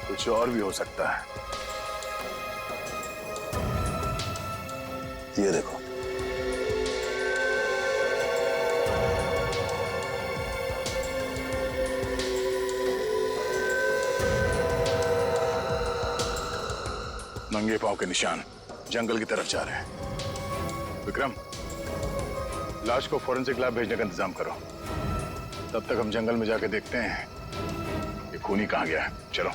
कुछ और भी हो सकता है। ये देखो, नंगे पांव के निशान जंगल की तरफ जा रहे हैं। विक्रम, लाश को फॉरेंसिक लैब भेजने का इंतजाम करो। तब तक हम जंगल में जाके देखते हैं ये खूनी कहाँ गया है। चलो।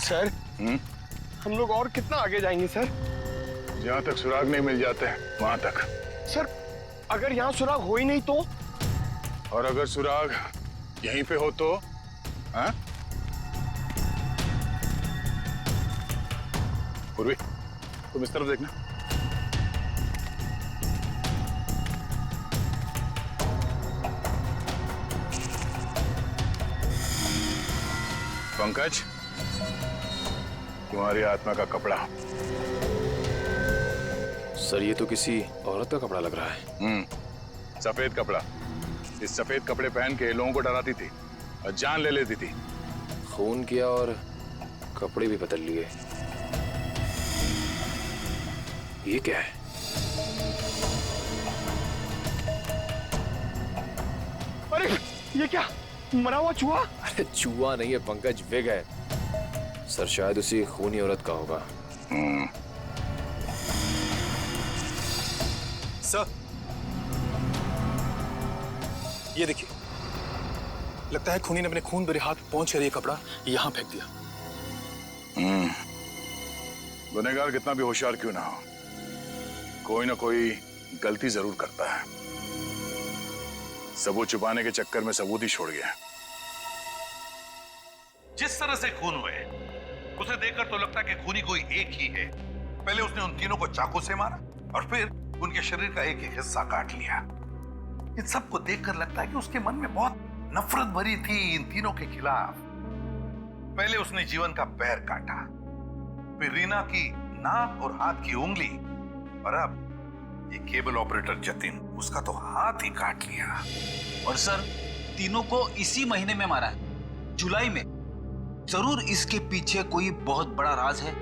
सर, हम लोग और कितना आगे जाएंगे सर? जहां तक सुराग नहीं मिल जाते वहां तक। सर, अगर यहाँ सुराग हो ही नहीं तो? और अगर सुराग यहीं पे हो तो? हाँ? पूर्वी, तुम इस तरफ देखना। पंकज, तुम्हारी आत्मा का कपड़ा। सर ये तो किसी औरत का कपड़ा लग रहा है। सफेद कपड़ा। इस सफेद कपड़े पहन के लोगों को डराती थी और जान ले लेती थी। खून किया और कपड़े भी बदल लिए। ये क्या है? अरे ये क्या, मरा हुआ चूहा? अरे चूहा नहीं है पंकज, विग है। सर शायद उसी खूनी औरत का होगा। सर, ये देखिए, लगता है खूनी ने अपने खून भरे हाथ पहुंच कर ये कपड़ा यहां फेंक दिया। गुनहगार कितना भी होशियार क्यों ना हो, कोई ना कोई गलती जरूर करता है। सबूत छुपाने के चक्कर में सबूत ही छोड़ गया। जिस तरह से खून हुए उसे देखकर तो लगता है कि खूनी कोई एक ही है। पहले उसने उन तीनों को चाकू से मारा और फिर उनके शरीर का एक एक हिस्सा काट लिया। इन सबको देखकर लगता है कि उसके मन में बहुत नफरत भरी थी इन तीनों के खिलाफ। पहले उसने जीवन का पैर काटा, फिर रीना की नाक और हाथ की उंगली, और अब ये केबल ऑपरेटर जतिन, उसका तो हाथ ही काट लिया। और सर, तीनों को इसी महीने में मारा है, जुलाई में। जरूर इसके पीछे कोई बहुत बड़ा राज है।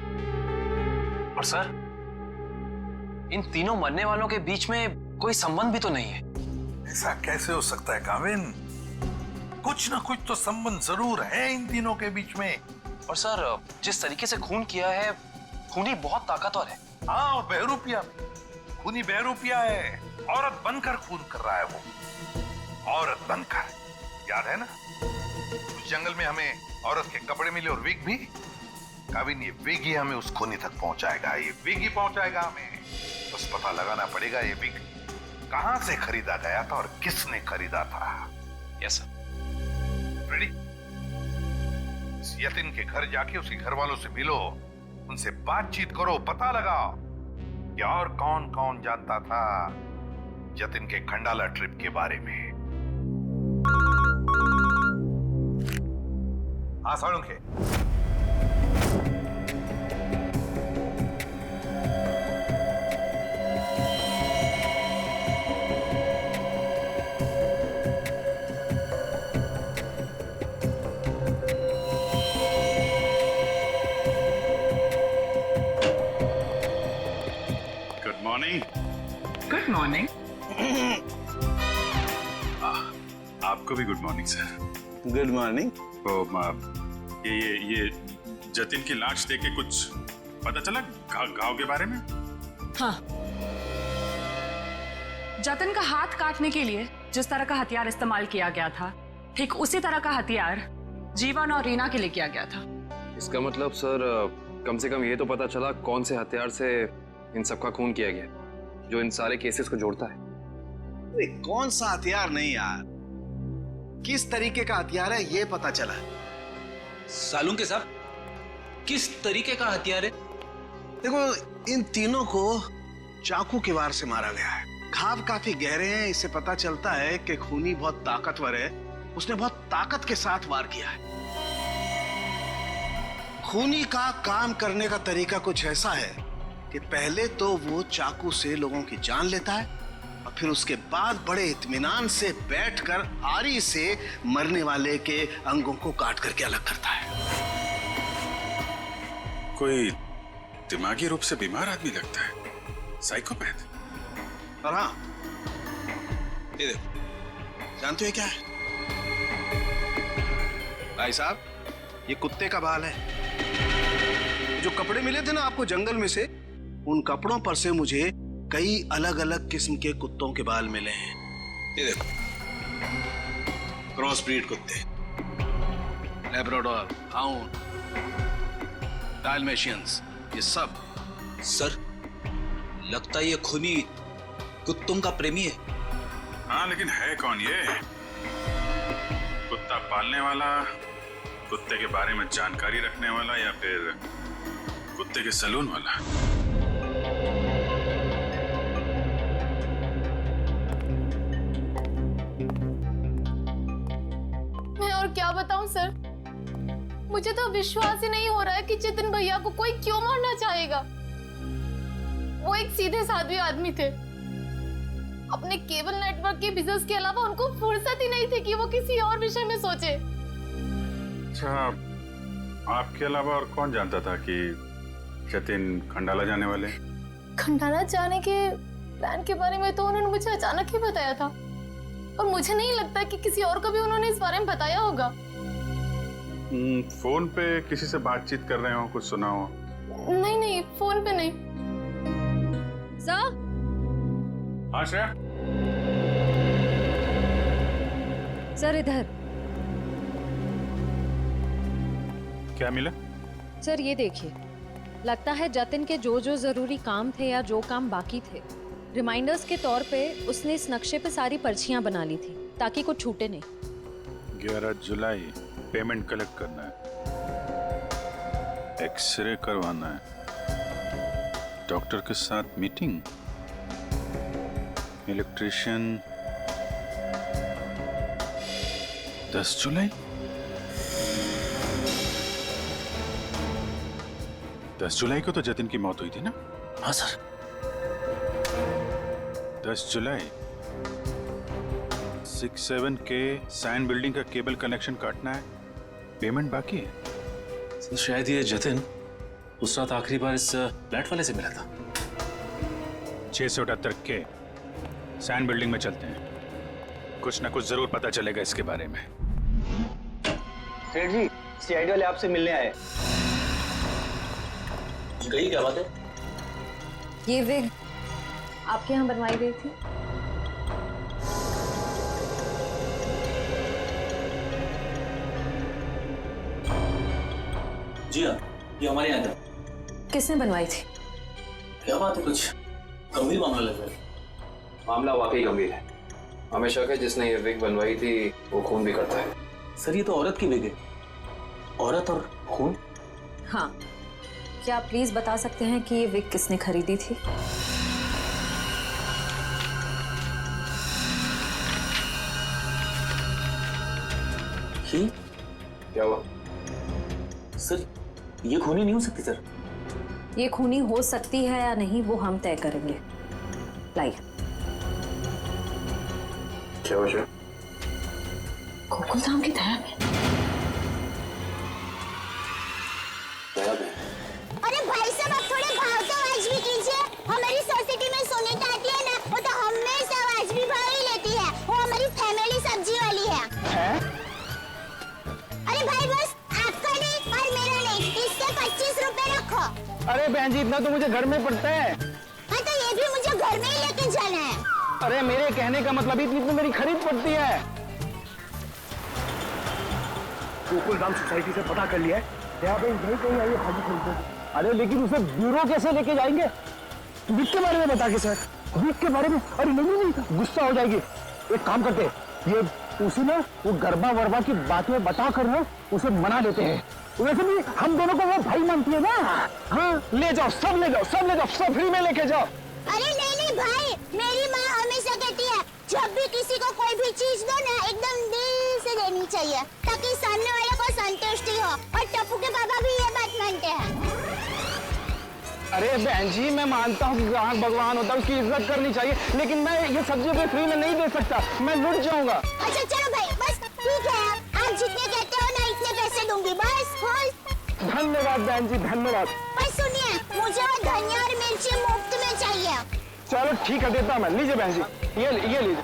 और सर, इन तीनों मरने वालों के बीच में कोई संबंध भी तो नहीं है। ऐसा कैसे हो सकता है काविन? कुछ ना कुछ तो संबंध जरूर है इन तीनों के बीच में। और सर, जिस तरीके से खून किया है, खूनी बहुत ताकतवर है। हाँ, और बहरूपिया में। खूनी बहरूपिया है, औरत बनकर खून कर रहा है वो। औरत बनकर, याद है ना? उस जंगल में हमें औरत के कपड़े मिले और विग भी। काविन, ये विग ही हमें उस खूनी तक पहुंचाएगा। ये विग ही पहुंचाएगा हमें। बस पता लगाना पड़ेगा ये विग कहां से खरीदा गया था और किसने खरीदा था। Yes sir. रेडी? इस यतिन के घर जाके उसके घर वालों से मिलो, उनसे बातचीत करो, पता लगाओ कि और कौन कौन जानता था जतिन के खंडाला ट्रिप के बारे में। हाँ Salunkhe, good morning. Good morning. आपको भी good morning sir. Good morning. तो ये जतिन की लाश देख के कुछ पता चला घाव के बारे में? हाँ, जतन का हाथ काटने के लिए जिस तरह का हथियार इस्तेमाल किया गया था, ठीक उसी तरह का हथियार जीवन और रीना के लिए किया गया था। इसका मतलब सर कम से कम ये तो पता चला कौन से हथियार से इन सबका खून किया गया, जो इन सारे केसेस को जोड़ता है। अरे कौन सा हथियार नहीं यार, किस तरीके का हथियार है ये पता चला। सालुंके साहब, किस तरीके का हथियार है? देखो, इन तीनों को चाकू के वार से मारा गया है। घाव काफी गहरे हैं, इससे पता चलता है कि खूनी बहुत ताकतवर है, उसने बहुत ताकत के साथ वार किया है। खूनी का काम करने का तरीका कुछ ऐसा है कि पहले तो वो चाकू से लोगों की जान लेता है और फिर उसके बाद बड़े इत्मीनान से बैठकर आरी से मरने वाले के अंगों को काट करके अलग करता है। कोई दिमागी रूप से बीमार आदमी लगता है, साइकोपैथ। और हाँ, ये देखो, जानते हो क्या है भाई साहब? ये कुत्ते का बाल है। जो कपड़े मिले थे ना आपको जंगल में से, उन कपड़ों पर से मुझे कई अलग अलग किस्म के कुत्तों के बाल मिले हैं। ये देखो, क्रॉस ब्रीड कुत्ते, लैब्राडोर, हाउंड, डाल्मेशियंस, ये सब। सर, लगता है ये खूनी कुत्तों का प्रेमी है। हाँ, लेकिन है कौन ये? कुत्ता पालने वाला, कुत्ते के बारे में जानकारी रखने वाला, या फिर कुत्ते के सलून वाला? मैं और क्या बताऊं सर, मुझे तो विश्वास ही नहीं हो रहा है कि जितिन भैया को कोई क्यों मारना चाहेगा। वो एक सीधे साधे आदमी थे। अपने केबल नेटवर्क के बिजनेस के अलावा उनको फुर्सत ही नहीं थी कि वो किसी और विषय में सोचे। अच्छा, आपके अलावा और कौन जानता था कि जतिन खंडाला जाने वाले? खंडाला जाने के प्लान के बारे में तो उन्होंने मुझे अचानक ही बताया था, और मुझे नहीं लगता कि किसी और को भी उन्होंने इस बारे में बताया होगा। फोन पे किसी से बातचीत कर रहे हो, कुछ सुना हो? नहीं, फोन पे नहीं। सर? हाँ श्रेया? सर इधर। क्या मिला? सर ये देखिए, लगता है जतिन के जो जो जरूरी काम थे या जो काम बाकी थे, रिमाइंडर्स के तौर पे उसने इस नक्शे पे सारी पर्चियां बना ली थी ताकि कुछ छूटे नहीं। 11 जुलाई पेमेंट कलेक्ट करना है, एक्सरे करवाना है, डॉक्टर के साथ मीटिंग, इलेक्ट्रिशियन 10 जुलाई। 10 जुलाई को तो जतिन की मौत हुई थी ना? हाँ सर। 10 जुलाई 67 के सैन बिल्डिंग का केबल कनेक्शन काटना है, पेमेंट बाकी है। तो शायद ये जतिन उस रात आखिरी बार इस फ्लैट वाले से मिला था। 678 के सैन बिल्डिंग में चलते हैं, कुछ ना कुछ जरूर पता चलेगा इसके बारे में। सेठ जी, सीआईडी वाले आपसे मिलने आए। कही क्या बात है? ये विग आपके यहाँ बनवाई गई थी? जी हाँ, ये हमारे यहाँ था। किसने बनवाई थी? क्या बात है, कुछ गंभीर मामला लग रहा है। मामला वाकई गंभीर है। हमें शक है जिसने ये विग बनवाई थी वो खून भी करता है। सर, ये तो औरत की विग है। औरत और खून? हाँ, क्या आप प्लीज बता सकते हैं कि ये विग किसने खरीदी थी? क्या हुआ? सर, ये खूनी नहीं हो सकती सर। ये खूनी हो सकती है या नहीं वो हम तय करेंगे। लाइए। क्या वजह? गोकुल धाम की दया में। दया में? अरे भाई साहब, आप थोड़े भाव तो वाजबी कीजिए। हमारी सोसाइटी में सुनीता आती है ना, वो तो हमेशा वाजबी भाव ही लेती है। वो हमारी फैमिली सब्जी वाली है। अरे भाई, बस आपका नहीं और मेरा नहीं, इसके 25 रुपए रखो। अरे बहन जी, इतना तो मुझे घर में पड़ता है। हाँ, तो ये भी मुझे घर में ही लेके जाना है। अरे मेरे कहने का मतलब इतनी तो मेरी खरीद पड़ती है। गोकुलधाम सोसाइटी से पता कर लिया है, दया बहन यहीं कहीं आई है भाजी खरीदने। अरे लेकिन उसे ब्यूरो कैसे लेके जाएंगे? वीक के बारे में बता के सर, वीक के बारे में। अरे नहीं, गुस्सा हो जाएगी। एक काम करते हैं, ये उसे ना वो गरबा वरबा की बातें बता कर ना उसे मना लेते हैं। वैसे भी हम दोनों को वो भाई मानती है ना। हाँ ले जाओ, सब ले जाओ, सब ले जाओ, सब फ्री में लेके जाओ। अरे नहीं भाई, मेरी माँ हमेशा कहती है जब भी किसी को कोई भी चीज दो ना एकदम दिल से देनी चाहिए ताकि सामने वाले को संतुष्टि हो। और टप्पू के पापा भी ये बात मानते हैं। अरे बहन जी मैं मानता हूँ कि ग्राहक भगवान होता है, उसकी इज्जत करनी चाहिए, लेकिन मैं ये सब्जी को फ्री में नहीं दे सकता, मैं लुट जाऊंगा। अच्छा चलो भाई, बस ठीक है, आप जितने कहते हो ना इतने पैसे दूंगी, बस खुश। धन्यवाद बहन जी, धन्यवाद। पर सुनिए, मुझे वो धनिया और मिर्ची मुफ्त में चाहिए। चलो ठीक है, देता हूँ मैं। लीजिए बहन जी, ये लीजिए।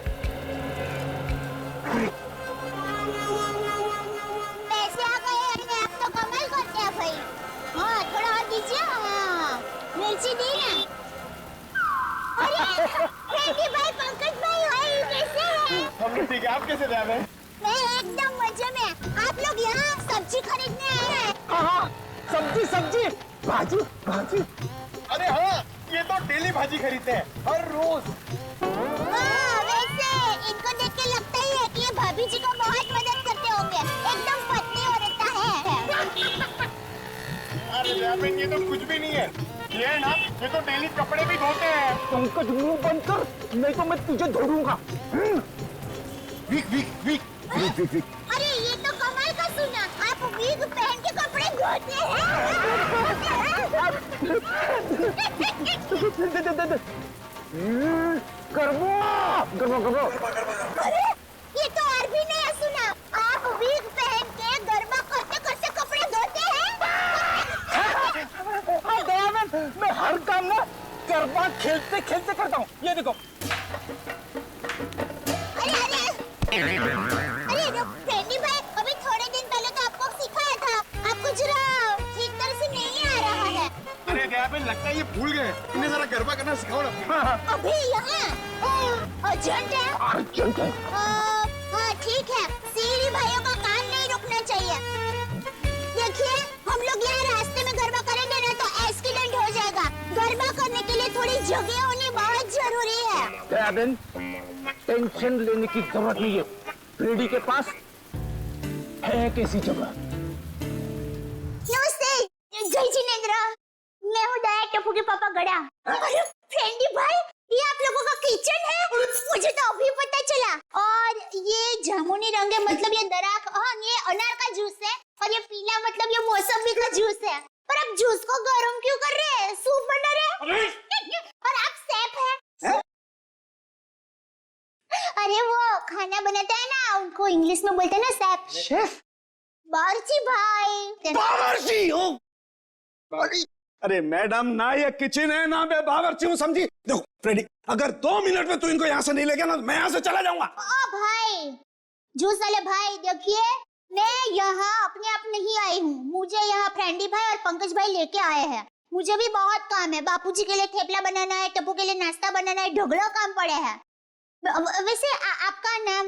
पैसे आ गए, आप तो कमाल करते हैं भाई। हाँ थोड़ा और दीजिए। हाँ मिर्ची दी ना। अरे फ्रेंडी भाई, पंकज भाई, भाई कैसे हैं? हम ठीक है, आप कैसे हैं बहन? मैं एकदम मजे में। आप लोग यहाँ सब्जी खरीदने आए हैं? हाँ सब्जी सब्जी, भाजी भाजी। अरे हाँ, ये तो डेली भाजी खरीदते हैं हर रोज। वैसे इनको देख के लगता ही है कि ये भाभी जी को बहुत मदद करते होंगे। एकदम पत्नी औरत है। अरे बहन ये तो कुछ भी नहीं है, ये है ना, ये तो डेली कपड़े भी धोते हैं। पंकज मुंह बंद कर, नहीं तो मैं तुझे धोऊंगा। वीक वीक वीक वीक वीक वीक। अरे ये तो कमाल का सुना, आप वीक पहन के कपड़े धोते हैं। करबो करबो करबो। अरे ये तो और भी नया सुना, आप वीक पहन के गरबा करते करते कपड़े धोते हैं। मैं हर काम ना गरबा खेलते खेलते करता हूँ, ये देखो। अरे फ्रेंडी भाई, अभी थोड़े दिन पहले तो आपको सिखाया था, आपको जरा ठीक तरह से नहीं आ रहा है। अरे दया बहन लगता है ये भूल गए, इन्हें जरा गरबा करना सिखाओ ना। अभी यहाँ अर्जेंट है। अर्जेंट है। हाँ ठीक है, सीरी भाइयों का काम नहीं रुकना चाहिए। देखिए हम लोग यहाँ रास्ते में गरबा करेंगे ना तो एक्सीडेंट हो जाएगा। गरबा करने के लिए थोड़ी जगह होनी बहुत जरूरी है। दया बहन टेंशन लेने की जरूरत नहीं है, फ्रेडी के पास है कैसी जगह। नमस्ते, जय जिनेंद्र, मैं हूँ दया टप्पू के पापा गड़ा। अरे फ्रेंडी भाई, ये आप लोगों का किचन है? मुझे तो अभी पता चला। और ये जामुनी रंग है, मतलब ये दराक, हाँ ये अनार का जूस है। और ये पीला मतलब ये मौसमी का जूस है। पर आप जूस को गर्म क्यों कर रहे हैं? सूप बना रहे हैं? और आप शेफ हैं? अरे वो खाना बनाता है ना, उनको इंग्लिश में बोलते हैं ना शेफ। शेफ? बावर्ची भाई। बावर्ची हो? अरे मैडम, ना ये किचन है ना मैं बावर्ची हूँ, समझी? देखो फ्रेडी, अगर 2 मिनट में तू इनको यहाँ से नहीं ले गया ना, मैं यहाँ से चला जाऊंगा। ओ भाई, जूस वाले भाई, देखिए मैं यहाँ अपने आप नहीं आई हूँ, मुझे यहाँ फ्रेंडी भाई और पंकज भाई लेके आए हैं। मुझे भी बहुत काम है, बापूजी के लिए थेपला बनाना है, टप्पू के लिए नाश्ता बनाना है, ढगलो काम पड़े हैं। वैसे आपका नाम?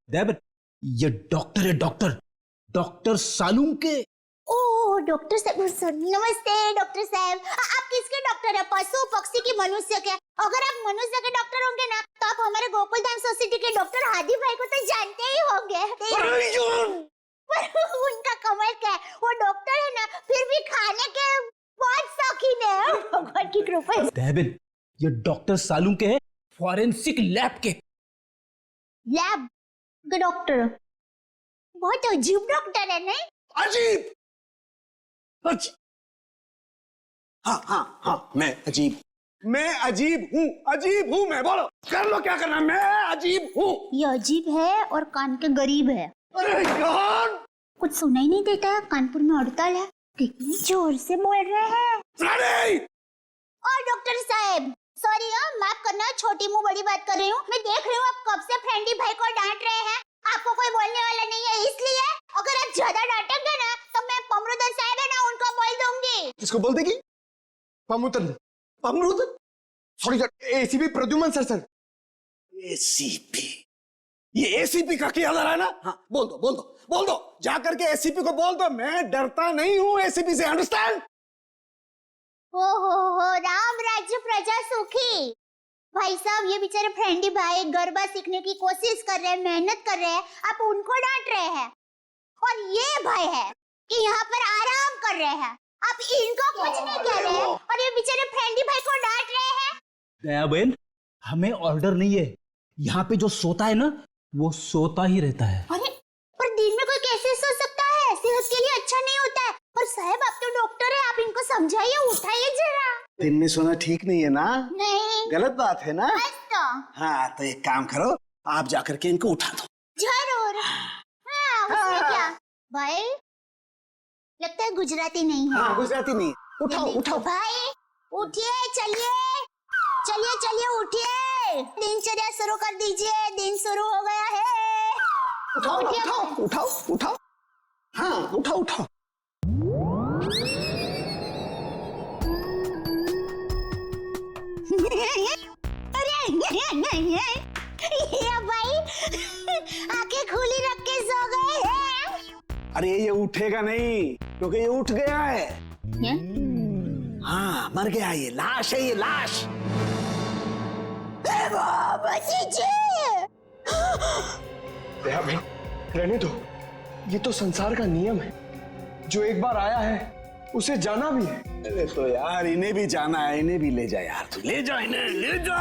देवन, ये डॉक्टर है, डॉक्टर सालूम के। ओह डॉक्टर साहब, नमस्ते डॉक्टर साहब। आप किसके डॉक्टर है, पशु पक्षी की मनुष्य के? अगर आप मनुष्य के डॉक्टर होंगे ना तो आप हमारे गोकुलधाम सोसाइटी के डॉक्टर हादी भाई को तो जानते ही होंगे। उनका कमाल क्या है, वो डॉक्टर है ना फिर भी खाने के बहुत शौकीन है, भगवान की कृपा है। देवन, ये डॉक्टर सालूम के है, फॉरेंसिक लैब के। लैब के डॉक्टर? बहुत अजीब डॉक्टर है नहीं? अजीब? हाँ मैं अजीब हूँ मैं। बोलो कर लो क्या करना, मैं अजीब हूँ। ये अजीब है और कान के गरीब है। अरे यार, कुछ सुनाई नहीं देता है, कानपुर में हड़ताल है, कितनी जोर से बोल रहे हैं। और डॉक्टर साहब सॉरी, माफ करना, छोटी मुंह बड़ी बात कर रही हूँ। मैं देख रही हूँ आप कब से फ्रेंडी भाई को डांट रहे हैं, आपको कोई बोलने वाला नहीं है, इसलिए अगर आप ज्यादा डांटेंगे ना तो मैं पमरुदन साहब है ना उनको बोल दूंगी। किसको बोल देगी? अमरुदन? Sorry sir, ACP Pradyuman sir. Sir ACP, ये एसीपी का क्या है ना? हाँ बोल दो, बोल दो, बोल दो, जाकर के एसीपी को बोल दो मैं डरता नहीं हूँ एसीपी से, अंडरस्टैंड? हो राम राज्य प्रजा सुखी। भाई साहब ये बेचारे फ्रेंडी भाई गरबा सीखने की कोशिश कर रहे हैं, मेहनत कर रहे हैं, आप उनको डांट रहे हैं। और ये भाई है कि यहाँ पर आराम कर रहे हैं, आप इनको कुछ नहीं कह रहे हैं और ये बेचारे फ्रेंडी भाई को डांट रहे हैं। दया बहन, हमें ऑर्डर नहीं है, यहाँ पे जो सोता है ना वो सोता ही रहता है। अरे पर दिन में कोई कैसे सो सकता है? सेहत के लिए अच्छा नहीं होता है। और साहब आप तो डॉक्टर है, आप इनको समझाइए, उठाइए जरा। दिन में सोना ठीक नहीं है ना? नहीं, गलत बात है ना? तो हाँ तो एक काम करो, आप जाकर के इनको उठा दो। जरूर। हाँ उसमें क्या भाई, लगता है गुजराती नहीं है। हाँ गुजराती नहीं, उठाओ उठाओ भाई, उठिए, चलिए चलिए चलिए, उठिए, दिनचर्या शुरू कर दीजिए, दिन शुरू हो गया है। उठाओ उठाओ उठाओ उठाओ, हाँ उठाओ उठाओ। अरे ये भाई आंखें खुली रख के सो गए हैं। अरे ये उठेगा नहीं क्योंकि ये उठ गया है। हाँ मर गया, ये लाश है, ये लाश। दया भाई रहने दो, ये तो संसार का नियम है, जो एक बार आया है उसे जाना भी है। अरे तो यार इन्हें भी जाना है, इन्हें भी ले जा यार, तू ले जा इन्हें, ले जा।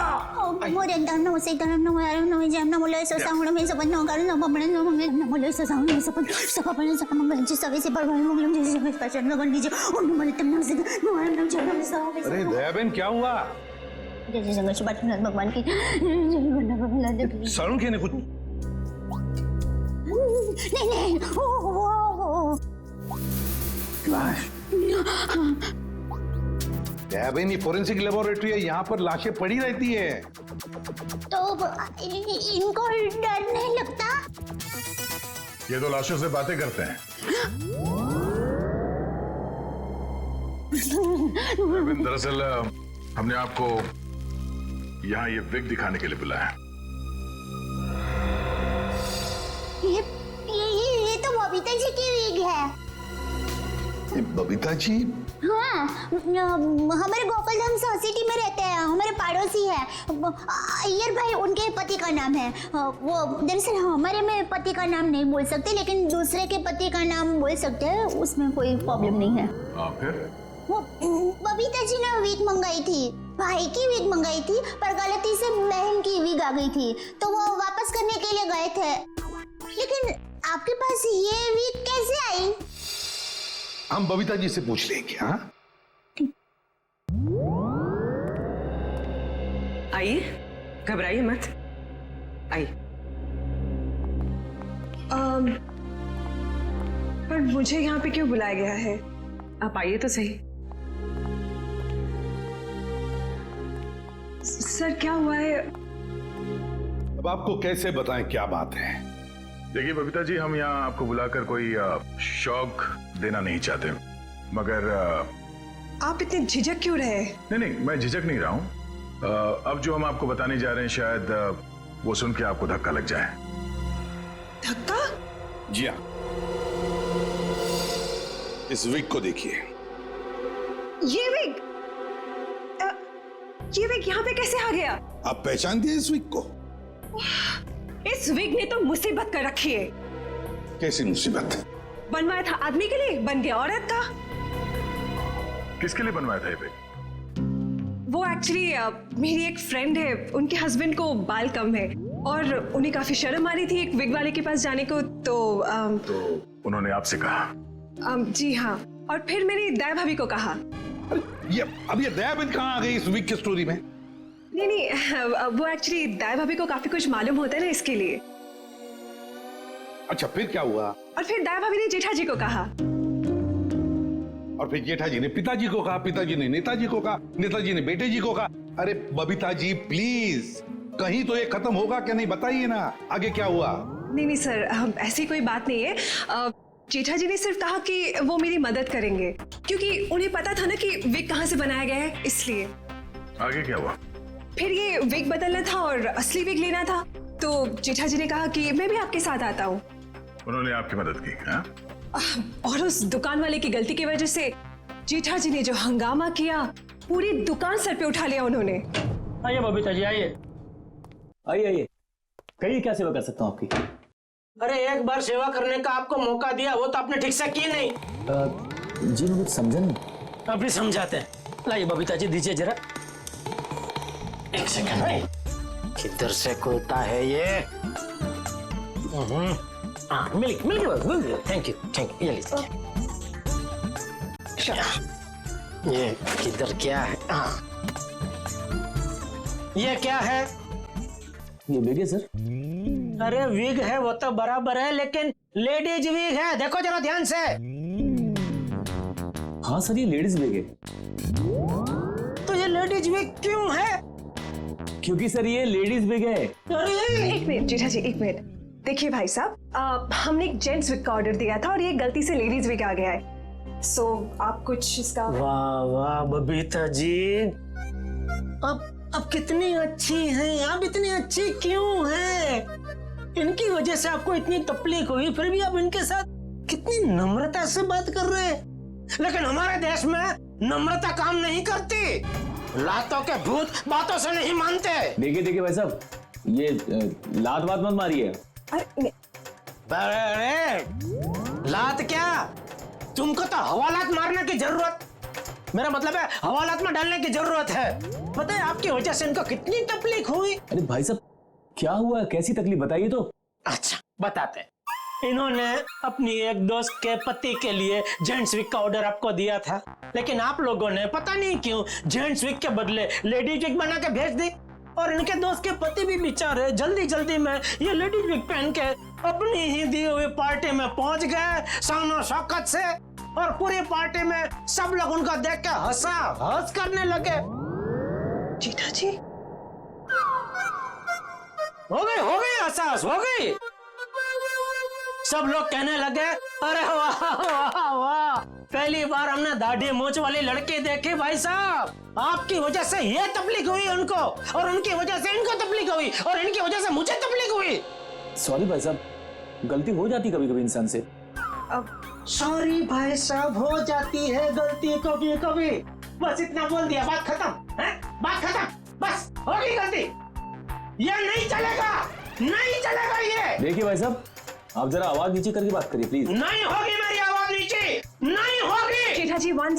मोरे दम उसे तरफ न यार न जम न बोले सो साउंड में सब न कर न बमणे न बोले सो साउंड में सब पने सब मंगल जी सवे से पर मंगलम जी से स्पेशल लगन दीजिए और मन तम से न जम सब। अरे दया बहन क्या हुआ? जैसे संघर्ष बात भगवान की सारुण के कुछ नहीं ओ लाश। दया बहन ये फोरेंसिक लेबोरेटरी है, यहाँ पर लाशें पड़ी रहती है। तो इनको डर नहीं लगता? ये तो लाशों से बातें करते हैं। दरअसल हमने आपको यहाँ ये विग दिखाने के लिए बुलाया। ये तो बबीता जी की विग है। बबीता जी? हाँ, हमारे गोकुलधाम सोसाइटी में रहते हैं, हमारे पड़ोसी है। अय्यर भाई उनके पति का नाम है। वो दरअसल हमारे में पति का नाम नहीं बोल सकते, लेकिन दूसरे के पति का नाम बोल सकते हैं, उसमें कोई प्रॉब्लम नहीं है। फिर वो बबीता जी ने विग मंगाई थी, भाई की विग मंगाई थी, पर गलती से बहन की विग आ गई थी, तो वो वापस करने के लिए गए थे। लेकिन आपके पास ये विग कैसे आई? हम बबीता जी से पूछ लेंगे। हाँ आइए, घबराइए मत, आइए। पर मुझे यहाँ पे क्यों बुलाया गया है? आप आइए तो सही। सर क्या हुआ है? अब आपको कैसे बताएं क्या बात है? देखिए बबीता जी, हम यहाँ आपको बुलाकर कोई शौक देना नहीं चाहते, मगर आप इतने झिझक क्यों रहे? नहीं, मैं झिझक नहीं रहा हूँ। अब जो हम आपको बताने जा रहे हैं शायद वो सुन के आपको धक्का लग जाए। धक्का? जी हाँ, इस विग को देखिए। ये विग यहाँ पे कैसे आ गया? आप पहचान दिए इस विग को? इस विग ने तो मुसीबत कर रखी है। कैसी मुसीबत? बनवाया था आदमी के लिए, बन गया औरत का। किसके लिए बनवाया था ये विग? वो एक्चुअली मेरी एक फ्रेंड है, उनके हस्बैंड को बाल कम है और उन्हें काफी शर्म आ रही थी एक विग वाले के पास जाने को, तो उन्होंने आपसे कहा? जी हाँ, और फिर मेरी दया भाभी को कहा। अब ये दया बहन कहाँ आ गई इस विग की स्टोरी में? नहीं, वो एक्चुअली दया भाभी को काफी कुछ मालूम होता है ना, इसके लिए। अच्छा फिर क्या हुआ? और फिर दया भाभी ने जेठा जी को कहा, और फिर जेठा जी ने पिताजी को कहा, पिताजी ने नेताजी को कहा, नेताजी ने बेटे जी को कहा। अरे बबीता जी प्लीज, कहीं तो ये खत्म होगा क्या नहीं, बताइए ना आगे क्या हुआ? नहीं सर, ऐसी कोई बात नहीं है। जेठा जी ने सिर्फ कहा कि वो मेरी मदद करेंगे, क्योंकि उन्हें पता था ना कि विग कहाँ से बनाया गया है, इसलिए। आगे क्या हुआ? फिर ये विग बदलना था और असली विग लेना था, तो जेठा जी ने कहा कि मैं भी आपके साथ आता हूँ। उन्होंने आपकी मदद की? हाँ? और उस दुकान वाले की गलती की वजह से जेठा जी ने जो हंगामा किया, पूरी दुकान सर पे उठा लिया उन्होंने। आइए बबीता जी, आइए आइए। कहिए क्या सेवा कर सकता हूँ आपकी? अरे एक बार सेवा करने का आपको मौका दिया, वो तो आपने ठीक से की नहीं। जी मैं कुछ समझा नहीं। अभी समझाते हैं। लाइए बबीता जी, दीजिए जरा। एक सेकंड भाई, किधर से खुलता है ये? मिल गया। Thank you. ये लीजिए। ये किधर क्या है? ये क्या है? ये विग है सर। अरे विग है वो तो बराबर है, लेकिन लेडीज विग है, देखो जरा ध्यान से। हाँ सर, ये लेडीज विग है। तो ये लेडीज विग क्यों है? क्योंकि सर ये लेडीज विग है। एक मिनट जेठा जी, एक मिनट। देखिए भाई साहब, हमने एक जेंट्स विग का ऑर्डर दिया था और ये गलती से लेडीज विग आ गया है। सो आप कुछ इसका। वाह वाह बबीता जी, अब कितनी अच्छी हैं आप, इतनी अच्छी क्यों हैं? इनकी वजह से आपको इतनी तकलीफ हुई, फिर भी आप इनके साथ कितनी नम्रता से बात कर रहे हैं। लेकिन हमारे देश में नम्रता काम नहीं करती, लातों के भूत बातों से नहीं मानते। देखिए भाई साहब, ये लात बात मत मारिए। अरे लात क्या, तुमको तो हवालात मारने की जरूरत, मेरा मतलब है हवालात में डालने की जरूरत है। पता है आपकी वजह से इनको कितनी तकलीफ हुई। अरे भाई साहब क्या हुआ, कैसी तकलीफ बताइए तो। अच्छा बताते हैं। इन्होंने अपनी एक दोस्त के पति के लिए जेंट्स विग का ऑर्डर आपको दिया था, लेकिन आप लोगों ने पता नहीं क्यों जेंट्स विग के बदले लेडीज विग बना के भेज दी, और इनके दोस्त के पति भी बेचारे जल्दी में ये लेडीज विग पहन के अपनी ही दी हुई पार्टी में पहुंच गए शान शौकत से, और पूरी पार्टी में सब लोग उनको देख के हंस करने लगे। जेठा जी हो गई हंस हो गई। सब लोग कहने लगे अरे वाह वाह वाह, पहली बार हमने दाढ़ी मूंछ वाली लड़की देखी भाई साहब। आपकी वजह से ये तकलीफ हुई उनको, और उनकी वजह से इनको तकलीफ हुई, और इनकी वजह से मुझे तकलीफ हुई। सॉरी भाई साहब, गलती हो जाती कभी कभी इंसान से। सॉरी भाई साहब, हो जाती है गलती कभी कभी, बस इतना बोल दिया, बात खत्म है, बात खत्म, बस हो गई गलती। ये नहीं चलेगा ये। देखिए भाई साहब, आप जरा आवाज नीचे करके बात करिए प्लीज। नहीं होगी मेरी आवाज नीचे, नहीं होगी। जेठा जी one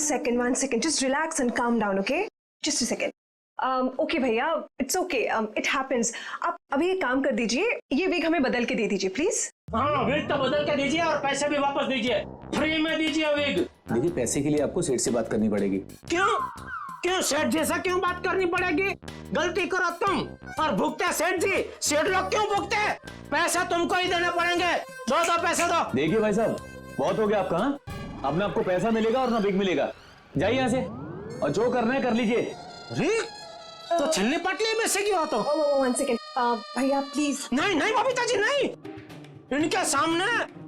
second, just relax and calm down, okay? Just a second. Okay भैया, इट्स ओके, इट हैपेंस। आप अभी एक काम कर दीजिए, ये विग हमें बदल के दे दीजिए प्लीज। हाँ विग तो बदल के दीजिए, और पैसे भी वापस दीजिए, फ्री में दीजिए विग। देखिए पैसे के लिए आपको सेठ से बात करनी पड़ेगी। क्यों सेठ जैसा क्यों बात करनी पड़ेगी? गलती करो तुम और भुगते सेठ जी, सेठ लोग क्यों भुगते? पैसा तुमको ही देने पड़ेंगे, दो पैसे दो। देखिए भाई साहब, बहुत हो गया आपका। हाँ, अब ना आपको पैसा मिलेगा और ना विग मिलेगा, जाइए यहाँ से, और जो करना है कर लीजिए। तो छिलनी पटली में से क्यों आता? वन सेकेंड भैया प्लीज। नहीं बबीता जी नहीं, इनके सामने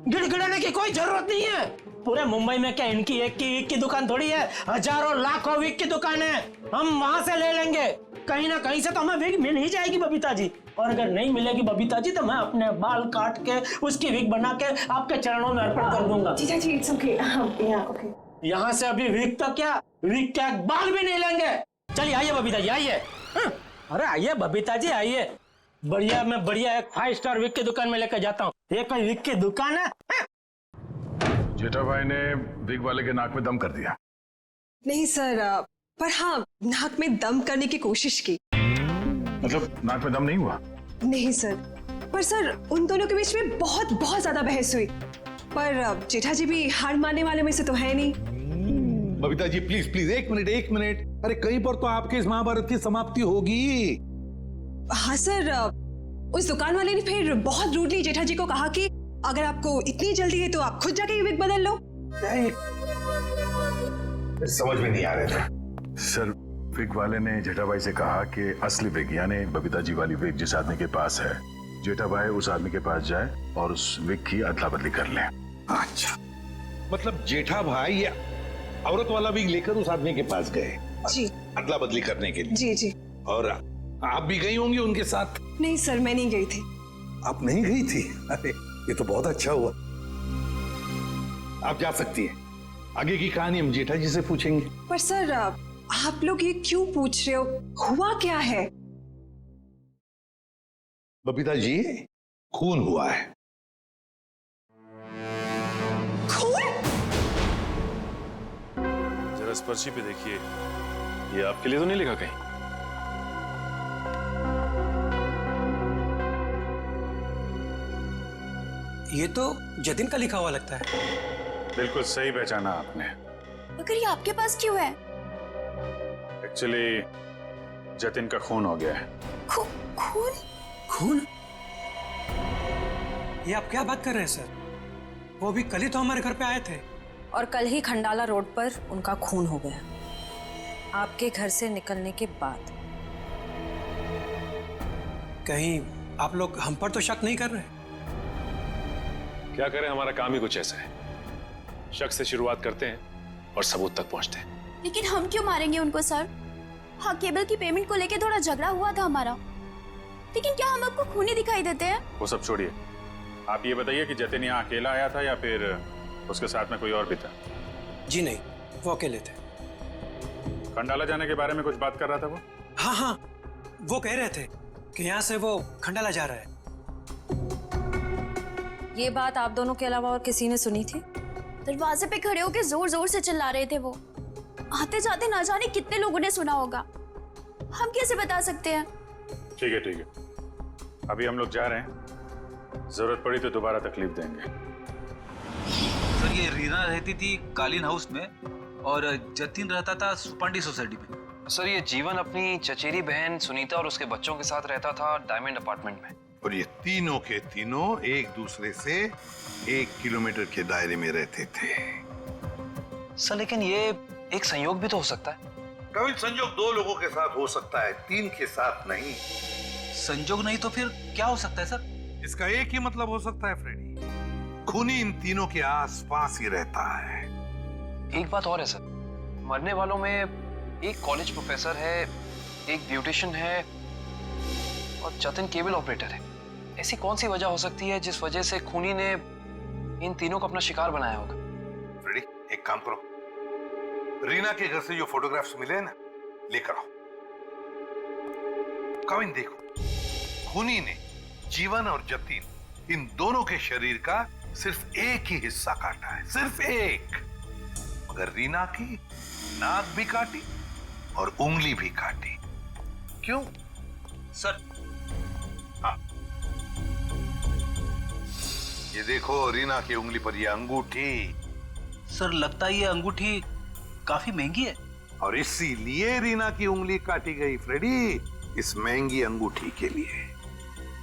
गिड़गिड़ाने की कोई जरूरत नहीं है। पूरे मुंबई में क्या इनकी एक की विग की दुकान थोड़ी है, हजारों लाखों विग की दुकान है, हम वहां से ले लेंगे। कहीं ना कहीं से तो हमें विग मिल ही जाएगी बबीता जी, और अगर नहीं मिलेगी बबीता जी तो मैं अपने बाल काट के उसकी विग बना के आपके चरणों में अर्पण कर दूंगा। जीजा जी इट्स ओके, ओके। यहाँ से अभी विग तो क्या, विग क्या बाल भी नहीं लेंगे। चलिए आइए बबीता जी आइए। अरे आइए बबीता जी आइए, बढ़िया एक 5 स्टार विग की दुकान में लेकर जाता हूँ। ये कोई विग की दुकान है? जेठा भाई ने विग वाले के नाक में दम कर दिया। नहीं सर, पर हाँ नाक में दम करने की कोशिश की। मतलब नाक में दम नहीं हुआ? नहीं सर, पर सर उन दोनों के बीच में बहुत ज्यादा बहस हुई, पर जेठा जी भी हार मानने वाले में से तो है नहीं। बबीता जी प्लीज एक मिनट, अरे कहीं पर तो आपके इस महाभारत की समाप्ति होगी। हाँ सर, उस दुकान वाले ने फिर बहुत रूडली जेठा जी को कहा कि अगर आपको इतनी जल्दी है तो आप खुद जाके विग बदल लो। समझ में नहीं आ रहा था सर। विग वाले ने जेठा भाई से कहा कि असली विग यानी बबीता जी वाली विग जिस आदमी के पास है, जेठा भाई उस आदमी के पास जाए और उस विग की अदला बदली कर ले। अच्छा, मतलब जेठा भाई ये औरत वाला विग लेकर उस आदमी के पास गए जी, अदला बदली करने के लिए। जी। और आप भी गई होंगी उनके साथ? नहीं सर, मैं नहीं गई थी। आप नहीं गई थी? अरे ये तो बहुत अच्छा हुआ। आप जा सकती हैं। आगे की कहानी हम जेठा जी से पूछेंगे। पर सर आप लोग ये क्यों पूछ रहे हो? हुआ क्या है? बबीता जी, खून हुआ है। जरा इस पर्ची पे देखिए, ये आपके लिए तो नहीं लिखा कहीं? ये तो जतिन का लिखा हुआ लगता है। बिल्कुल सही पहचाना आपने। मगर ये आपके पास क्यों है? एक्चुअली जतिन का खून हो गया है। खून? खून? ये आप क्या बात कर रहे हैं सर? वो भी कल ही तो हमारे घर पे आए थे। और कल ही खंडाला रोड पर उनका खून हो गया, आपके घर से निकलने के बाद। कहीं आप लोग हम पर तो शक नहीं कर रहे? क्या करें, हमारा काम ही कुछ ऐसा है। शक से शुरुआत करते हैं और सबूत तक पहुंचते हैं। लेकिन हम क्यों मारेंगे उनको सर? हाँ, केबल की पेमेंट को लेके थोड़ा झगड़ा हुआ था हमारा, लेकिन क्या हम आपको खूनी दिखाई देते हैं? वो सब छोड़िए, आप ये बताइए कि जतिन यहाँ अकेला आया था या फिर उसके साथ में कोई और भी था? जी नहीं, वो अकेले थे। खंडाला जाने के बारे में कुछ बात कर रहा था वो? हाँ हाँ, वो कह रहे थे कि यहाँ से वो खंडाला जा रहा है। ये बात आप दोनों के अलावा और किसी ने सुनी थी? दरवाजे पे खड़े होकर जोर जोर से चिल्ला रहे थे वो। आते जाते ना जाने कितने लोगों ने सुना होगा, हम कैसे बता सकते हैं? ठीक है ठीक है, अभी हम लोग जा रहे हैं, जरूरत पड़ी तो दोबारा तकलीफ देंगे। सर, ये रीना रहती थी कालीन हाउस में और जतिन रहता था सुपांडी सोसाइटी में। सर, ये जीवन अपनी चचेरी बहन सुनीता और उसके बच्चों के साथ रहता था डायमंड अपार्टमेंट में। और ये तीनों के तीनों एक दूसरे से 1 किलोमीटर के दायरे में रहते थे। सर, लेकिन ये एक संयोग भी तो हो सकता है। कभी संयोग 2 लोगों के साथ हो सकता है, 3 के साथ नहीं। संयोग नहीं तो फिर क्या हो सकता है सर? इसका एक ही मतलब हो सकता है फ्रेडी, खूनी इन तीनों के आसपास ही रहता है। एक बात और है सर, मरने वालों में एक कॉलेज प्रोफेसर है, एक ब्यूटिशियन है और जतिन केबल ऑपरेटर है। ऐसी कौन सी वजह हो सकती है जिस वजह से खूनी ने इन तीनों को अपना शिकार बनाया होगा? फ्रेडी, एक काम करो, रीना के घर से जो फोटोग्राफ्स मिले हैं ना, लेकर आओ। कविन देखो, खूनी ने जीवन और जतिन इन दोनों के शरीर का सिर्फ एक ही हिस्सा काटा है, सिर्फ एक। मगर रीना की नाक भी काटी और उंगली भी काटी। क्यों सर? हाँ, ये देखो रीना की उंगली पर ये अंगूठी। सर, लगता है ये अंगूठी काफी महंगी है। और इसीलिए रीना की उंगली काटी गई फ्रेडी, इस महंगी अंगूठी के लिए।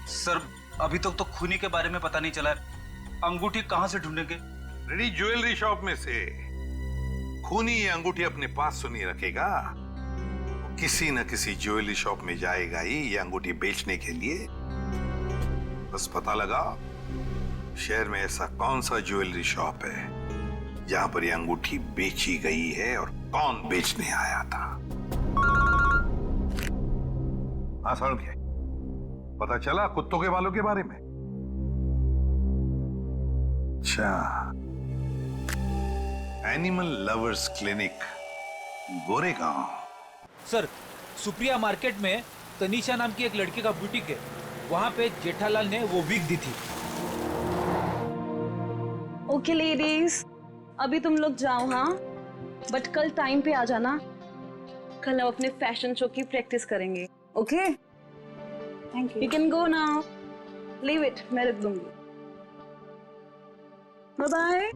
सर, अभी तक तो खूनी के बारे में पता नहीं चला है, अंगूठी कहां से ढूंढेंगे? रेडी ज्वेलरी शॉप में से। खूनी ये अंगूठी अपने पास तो नहीं रखेगा, किसी न किसी ज्वेलरी शॉप में जाएगा ही ये अंगूठी बेचने के लिए। बस पता लगा शहर में ऐसा कौन सा ज्वेलरी शॉप है जहां पर ये अंगूठी बेची गई है और कौन बेचने आया था। हाँ सारुण, क्या पता चला कुत्तों के बालों के बारे में? अच्छा, animal lovers clinic, Goregaon. Sir, Supriya market में तनीषा नाम की एक लड़की का बुटीक है, वहां पे जेठालाल ने वो विग दी थी। ओके लेडीज, अभी तुम लोग जाओ, हाँ, बट कल टाइम पे आ जाना। कल हम अपने फैशन शो की प्रैक्टिस करेंगे। Okay, thank you. You can go now, leave it, मैं रख दूंगी। Bye bye.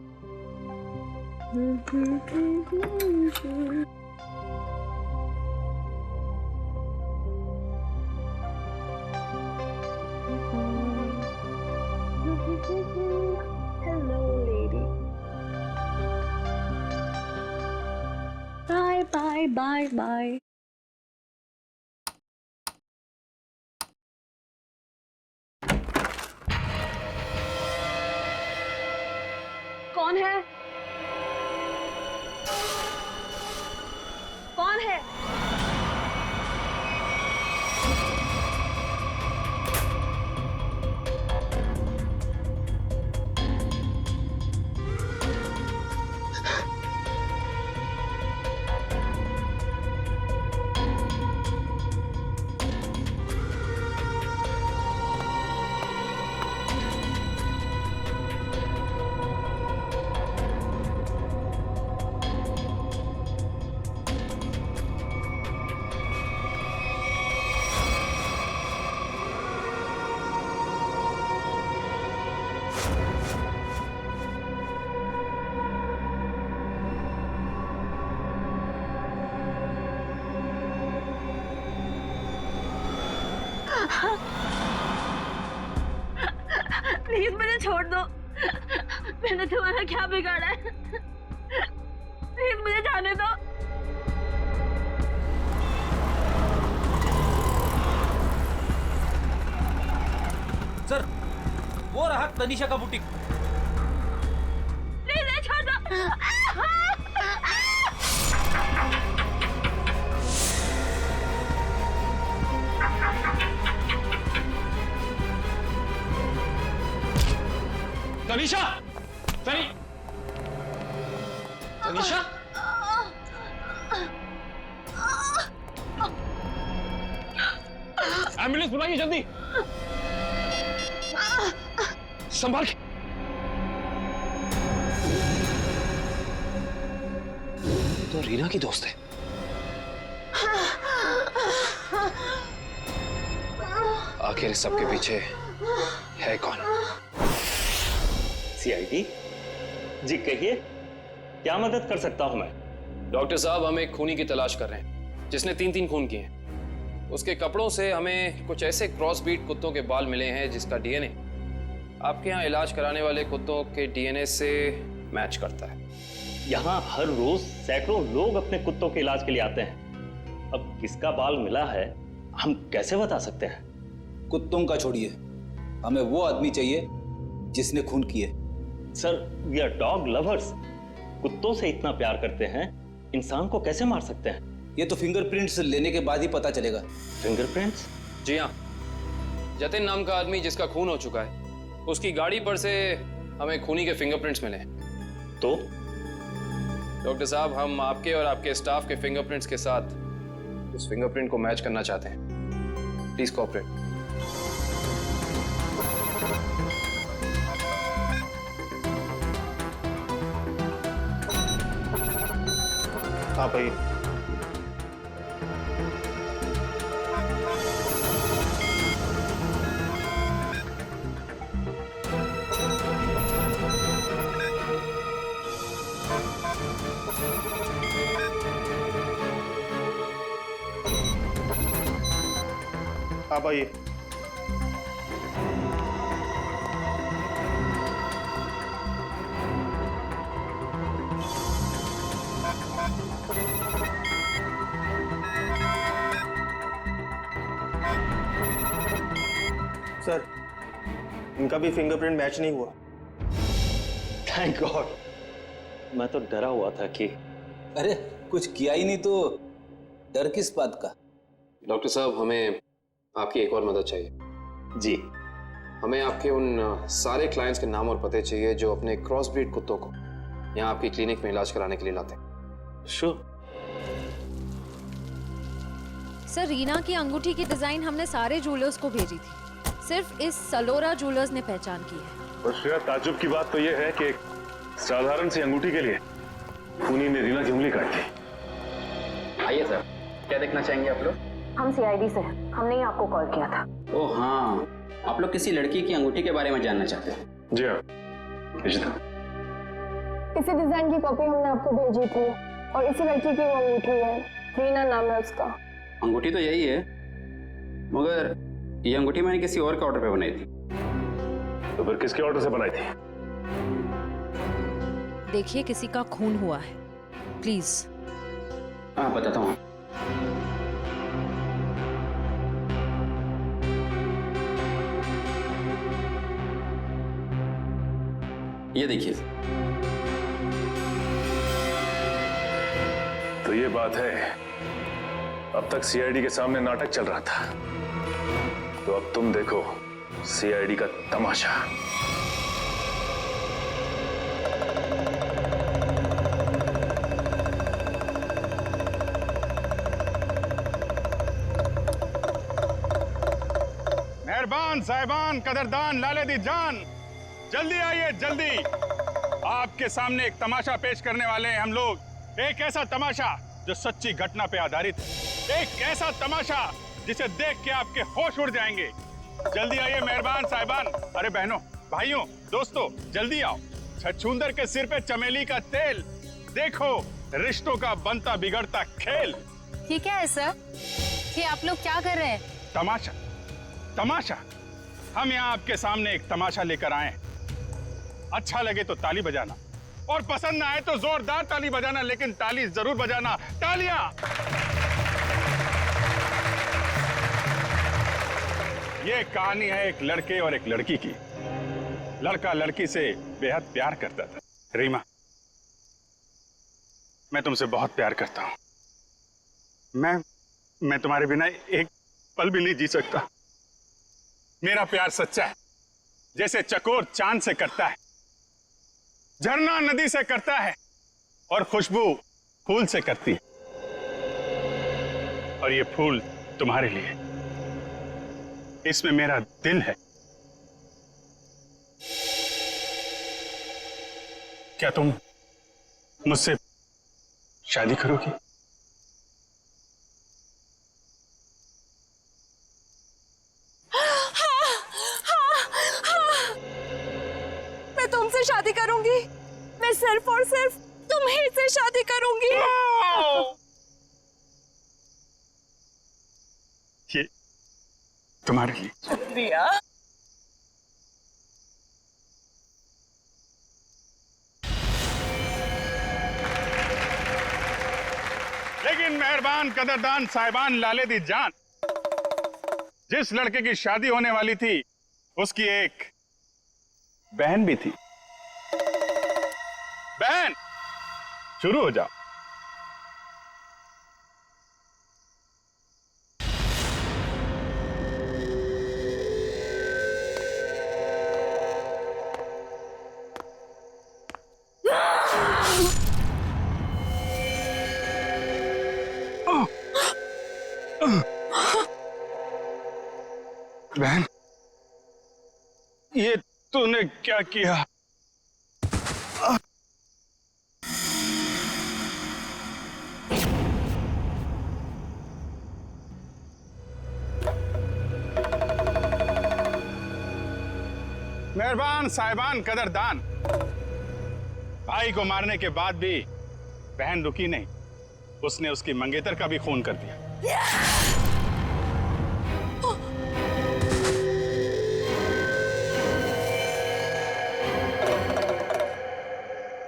Hello, lady. Bye, bye, bye, bye. कौन है? कौन है? प्लीज मुझे छोड़ दो। मैंने तुम्हारा क्या बिगाड़ा है? प्लीज मुझे जाने दो। सर, वो रहा तनिषा का बुटीक। प्लीज छोड़ दो। तनिषा, तनिषा, एम्बुलेंस बुलाइए जल्दी। संभाल के। तो रीना की दोस्त है। आखिर इस सबके पीछे है कौन? सीआईडी जी, कहिए क्या मदद कर सकता हूं मैं? डॉक्टर साहब, हम एक खूनी की तलाश कर रहे हैं जिसने 3 खून किए हैं। उसके कपड़ों से हमें कुछ ऐसे क्रॉस ब्रीड कुत्तों के बाल मिले हैं जिसका डीएनए आपके यहाँ इलाज कराने वाले कुत्तों के डीएनए से मैच करता है। यहाँ हर रोज सैकड़ों लोग अपने कुत्तों के इलाज के लिए आते हैं। अब किसका बाल मिला है हम कैसे बता सकते हैं? कुत्तों का छोड़िए, हमें वो आदमी चाहिए जिसने खून किए। Sir, we are dog lovers. कुत्तों से इतना प्यार करते हैं, इंसान को कैसे मार सकते हैं? ये तो फिंगरप्रिंट्स लेने के बाद ही पता चलेगा। फिंगरप्रिंट्स? जी हाँ, जतिन नाम का आदमी जिसका खून हो चुका है, उसकी गाड़ी पर से हमें खूनी के फिंगरप्रिंट्स मिले। तो डॉक्टर साहब, हम आपके और आपके स्टाफ के फिंगरप्रिंट्स के साथ उस फिंगरप्रिंट को मैच करना चाहते हैं। Please cooperate. हाँ भाई। आप आइए। सर, इनका भी फिंगरप्रिंट मैच नहीं हुआ। थैंक गॉड, मैं तो डरा हुआ था कि अरे कुछ किया ही नहीं तो डर किस बात का? डॉक्टर साहब, हमें आपकी एक और मदद चाहिए। जी। हमें आपके उन सारे क्लाइंट्स के नाम और पते चाहिए जो अपने क्रॉस ब्रीड कुत्तों को यहाँ आपकी क्लिनिक में इलाज कराने के लिए लाते हैं। श्योर। सर, रीना की अंगूठी की डिजाइन हमने सारे जूलर्स को भेजी थी, सिर्फ इस सलोरा जूलर्स ने पहचान की है। बस यार, ताज्जुब की बात तो यह है कि एक साधारण सी अंगूठी के लिए खूनी ने रीना की उंगली काट दी। आइए सर, क्या देखना चाहेंगे आप लोग? हम सीआईडी से, हमने ही आपको कॉल किया था। ओह हाँ, आप लोग किसी लड़की की अंगूठी के बारे में जानना चाहते हैं? जी हाँ, इसी डिजाइन की कॉपी हमने आपको भेजी थी और इसी लड़की की वो अंगूठी है, रीना नाम है उसका। अंगूठी तो यही है, मगर ये अंगूठी मैंने किसी और के ऑर्डर पे बनाई थी। तो फिर किसके ऑर्डर से बनाई थी? देखिए, किसी का खून हुआ है, प्लीज। हाँ, बताता हूँ। ये देखिए। तो ये बात है, अब तक सीआईडी के सामने नाटक चल रहा था, तो अब तुम देखो सीआईडी का तमाशा। मेहरबान साहिबान, कदरदान, लाले दी जान, जल्दी आइए जल्दी। आपके सामने एक तमाशा पेश करने वाले हैं हम लोग। एक ऐसा तमाशा जो सच्ची घटना पे आधारित है, एक ऐसा तमाशा जिसे देख के आपके होश उड़ जाएंगे। जल्दी आइए मेहरबान साहिबान। अरे बहनों, भाइयों, दोस्तों, जल्दी आओ। छछूंदर के सिर पे चमेली का तेल, देखो रिश्तों का बनता बिगड़ता खेल। ये क्या है सर? ये आप लोग क्या कर रहे हैं? तमाशा, तमाशा। हम यहाँ आपके सामने एक तमाशा लेकर आए। अच्छा लगे तो ताली बजाना और पसंद ना आए तो जोरदार ताली बजाना, लेकिन ताली जरूर बजाना। तालियां। ये कहानी है एक लड़के और एक लड़की की। लड़का लड़की से बेहद प्यार करता था। रीमा, मैं तुमसे बहुत प्यार करता हूं। मैं तुम्हारे बिना एक पल भी नहीं जी सकता। मेरा प्यार सच्चा है, जैसे चकोर चांद से करता है, झरना नदी से करता है और खुशबू फूल से करती है। और ये फूल तुम्हारे लिए, इसमें मेरा दिल है। क्या तुम मुझसे शादी करोगी? मैं तुमसे शादी करूंगी। मैं सिर्फ और सिर्फ तुम्हीं से शादी करूंगी। ये तुम्हारे लिए। शुक्रिया। लेकिन मेहरबान कदरदान साहिबान लाले दी जान, जिस लड़के की शादी होने वाली थी उसकी एक बहन भी थी। बहन, शुरू हो जाओ। बहन, ये तूने क्या किया? मेहरबान साहिबान कदरदान, भाई को मारने के बाद भी बहन रुकी नहीं। उसने उसकी मंगेतर का भी खून कर दिया।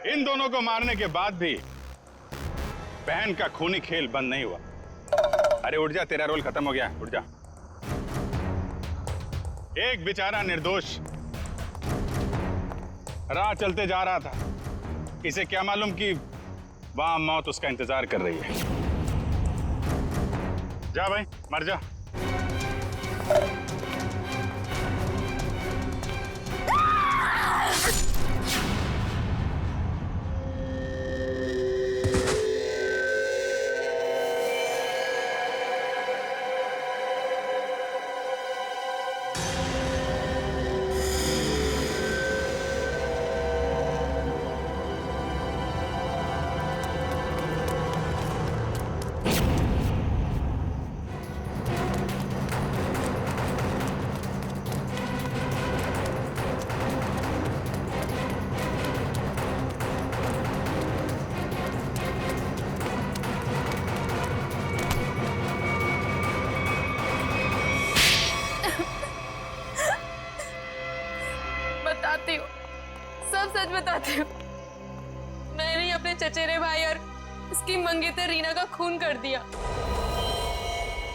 इन दोनों को मारने के बाद भी बहन का खूनी खेल बंद नहीं हुआ। अरे उठ जा, तेरा रोल खत्म हो गया, उठ जा। एक बेचारा निर्दोष राह चलते जा रहा था। इसे क्या मालूम कि वहां मौत उसका इंतजार कर रही है। जा भाई, मर जा। बताती हूँ, सब सच बताती हूँ। मैंने ही अपने चचेरे भाई और उसकी मंगेतर रीना का खून कर दिया,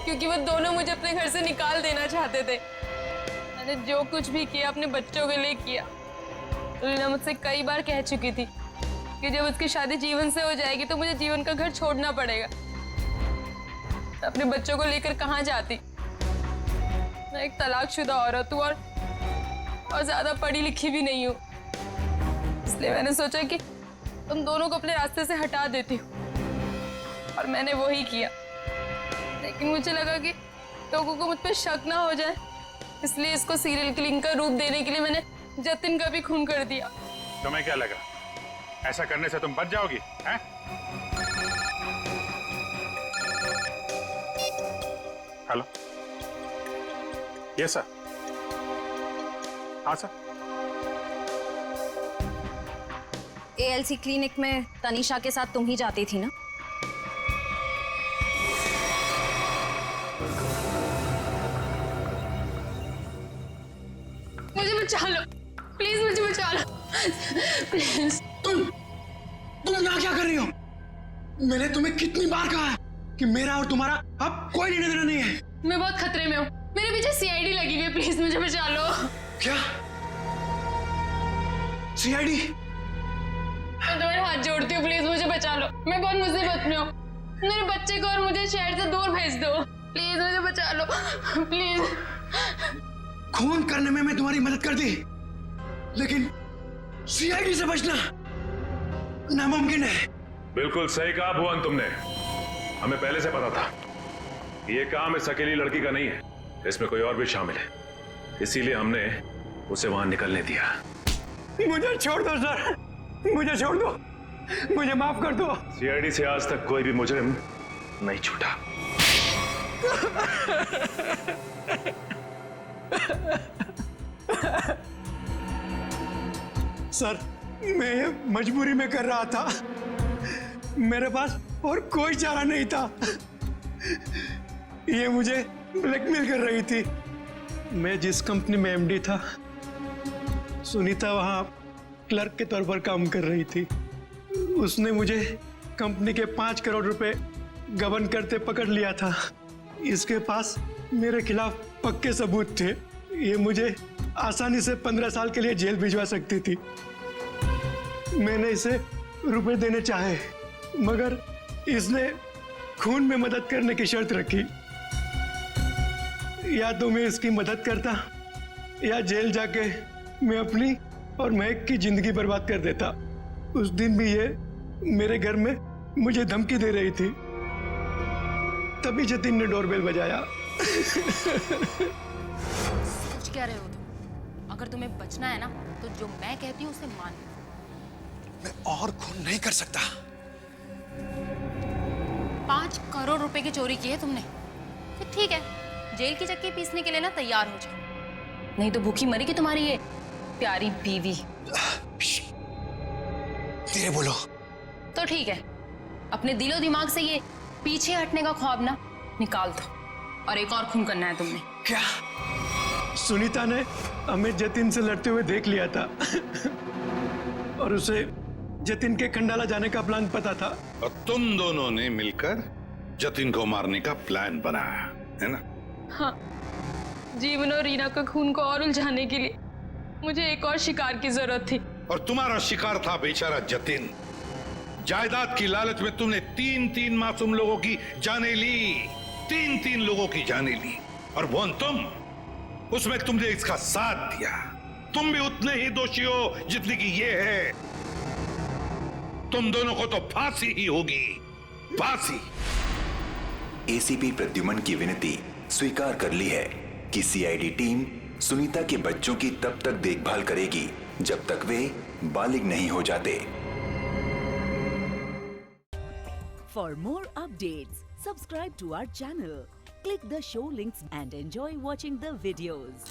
क्योंकि वो दोनों मुझे अपने घर से निकाल देना चाहते थे। मैंने जो कुछ भी किया अपने बच्चों के लिए किया। रीना मुझसे कई बार कह चुकी थी कि जब उसकी शादी जीवन से हो जाएगी तो मुझे जीवन का घर छोड़ना पड़ेगा। अपने बच्चों को लेकर कहाँ जाती? मैं एक तलाकशुदा औरत हूँ और ज्यादा पढ़ी लिखी भी नहीं हूँ, इसलिए मैंने सोचा कि तुम दोनों को अपने रास्ते से हटा देती हूँ। और मैंने वही किया, लेकिन मुझे लगा कि लोगों को मुझ पर शक ना हो जाए, इसलिए इसको सीरियल किलिंग का रूप देने के लिए मैंने जतिन का भी खून कर दिया। तुम्हें क्या लगा ऐसा करने से तुम बच जाओगी? हैं? Hello, yes sir. हाँ सर। एएलसी क्लिनिक में तनीषा के साथ तुम ही जाती थी ना? प्लीज। तुम यहाँ क्या कर रही हो? मैंने तुम्हें कितनी बार कहा है कि मेरा और तुम्हारा अब कोई लेना देना नहीं है। मैं बहुत खतरे में हूँ, मेरे पीछे सीआईडी लगी हुई है, प्लीज मुझे बचा लो। क्या? सीआईडी? मैं तुम्हारे हाथ जोड़ती हूँ, प्लीज मुझे बचा लो, मैं बहुत मुसीबत में हूँ। मेरे बच्चे को और मुझे शहर से दूर भेज दो, प्लीज मुझे बचा लो, प्लीज। खून करने में मैं तुम्हारी मदद कर दी, लेकिन सीआईडी से बचना नामुमकिन है। बिल्कुल सही कहा भुवन तुमने, हमें पहले से पता था ये काम इस अकेली लड़की का नहीं है, इसमें कोई और भी शामिल है, इसीलिए हमने उसे वहां निकलने दिया। मुझे छोड़ दो सर, मुझे छोड़ दो, मुझे माफ कर दो। सीआईडी से आज तक कोई भी मुजरिम नहीं छूटा। सर, मैं मजबूरी में कर रहा था, मेरे पास और कोई चारा नहीं था। ये मुझे ब्लैकमेल कर रही थी। मैं जिस कंपनी में एमडी था, सुनीता वहां क्लर्क के तौर पर काम कर रही थी। उसने मुझे कंपनी के 5 करोड़ रुपए गबन करते पकड़ लिया था। इसके पास मेरे खिलाफ पक्के सबूत थे। ये मुझे आसानी से 15 साल के लिए जेल भिजवा सकती थी। मैंने इसे रुपए देने चाहे, मगर इसने खून में मदद करने की शर्त रखी। या तो मैं इसकी मदद करता या जेल जाके मैं अपनी और महक की जिंदगी बर्बाद कर देता। उस दिन भी ये मेरे घर में मुझे धमकी दे रही थी। तभी जतिन ने डोरबेल बजाया। सोच क्या रहे हो तुम? अगर तुम्हें बचना है ना तो जो मैं कहती हूँ उसे मान लो। मैं और खून नहीं कर सकता। 5 करोड़ रुपए की चोरी की है तुमने, तो ठीक है, जेल की चक्की पीसने के लिए ना तैयार हो जाओ, नहीं तो भूखी मरेगी तुम्हारी ये प्यारी बीवी। धीरे बोलो। तो ठीक है, अपने दिलो दिमाग से ये पीछे हटने का ख्वाब ना निकाल दो, और एक और खून करना है तुमने। क्या? सुनीता ने हमें जतिन से लड़ते हुए देख लिया था और उसे जतिन के खंडाला जाने का प्लान पता था। और तुम दोनों ने मिलकर जतिन को मारने का प्लान बनाया है ना? हाँ, जीवन और रीना का खून को और उलझाने के लिए मुझे एक और शिकार की जरूरत थी। और तुम्हारा शिकार था बेचारा जतिन। जायदाद की लालच में तुमने 3-3 मासूम लोगों की जानें ली, 3-3 लोगों की जानें ली। और वो तुम, उसमें तुमने इसका साथ दिया। तुम भी उतने ही दोषी हो जितने की ये है। तुम दोनों को तो फांसी ही होगी, फांसी। एसीपी प्रद्युमन की विनती स्वीकार कर ली है कि सीआईडी टीम सुनीता के बच्चों की तब तक देखभाल करेगी जब तक वे बालिग नहीं हो जाते। For more updates, subscribe to our channel, click the show links and enjoy watching the videos.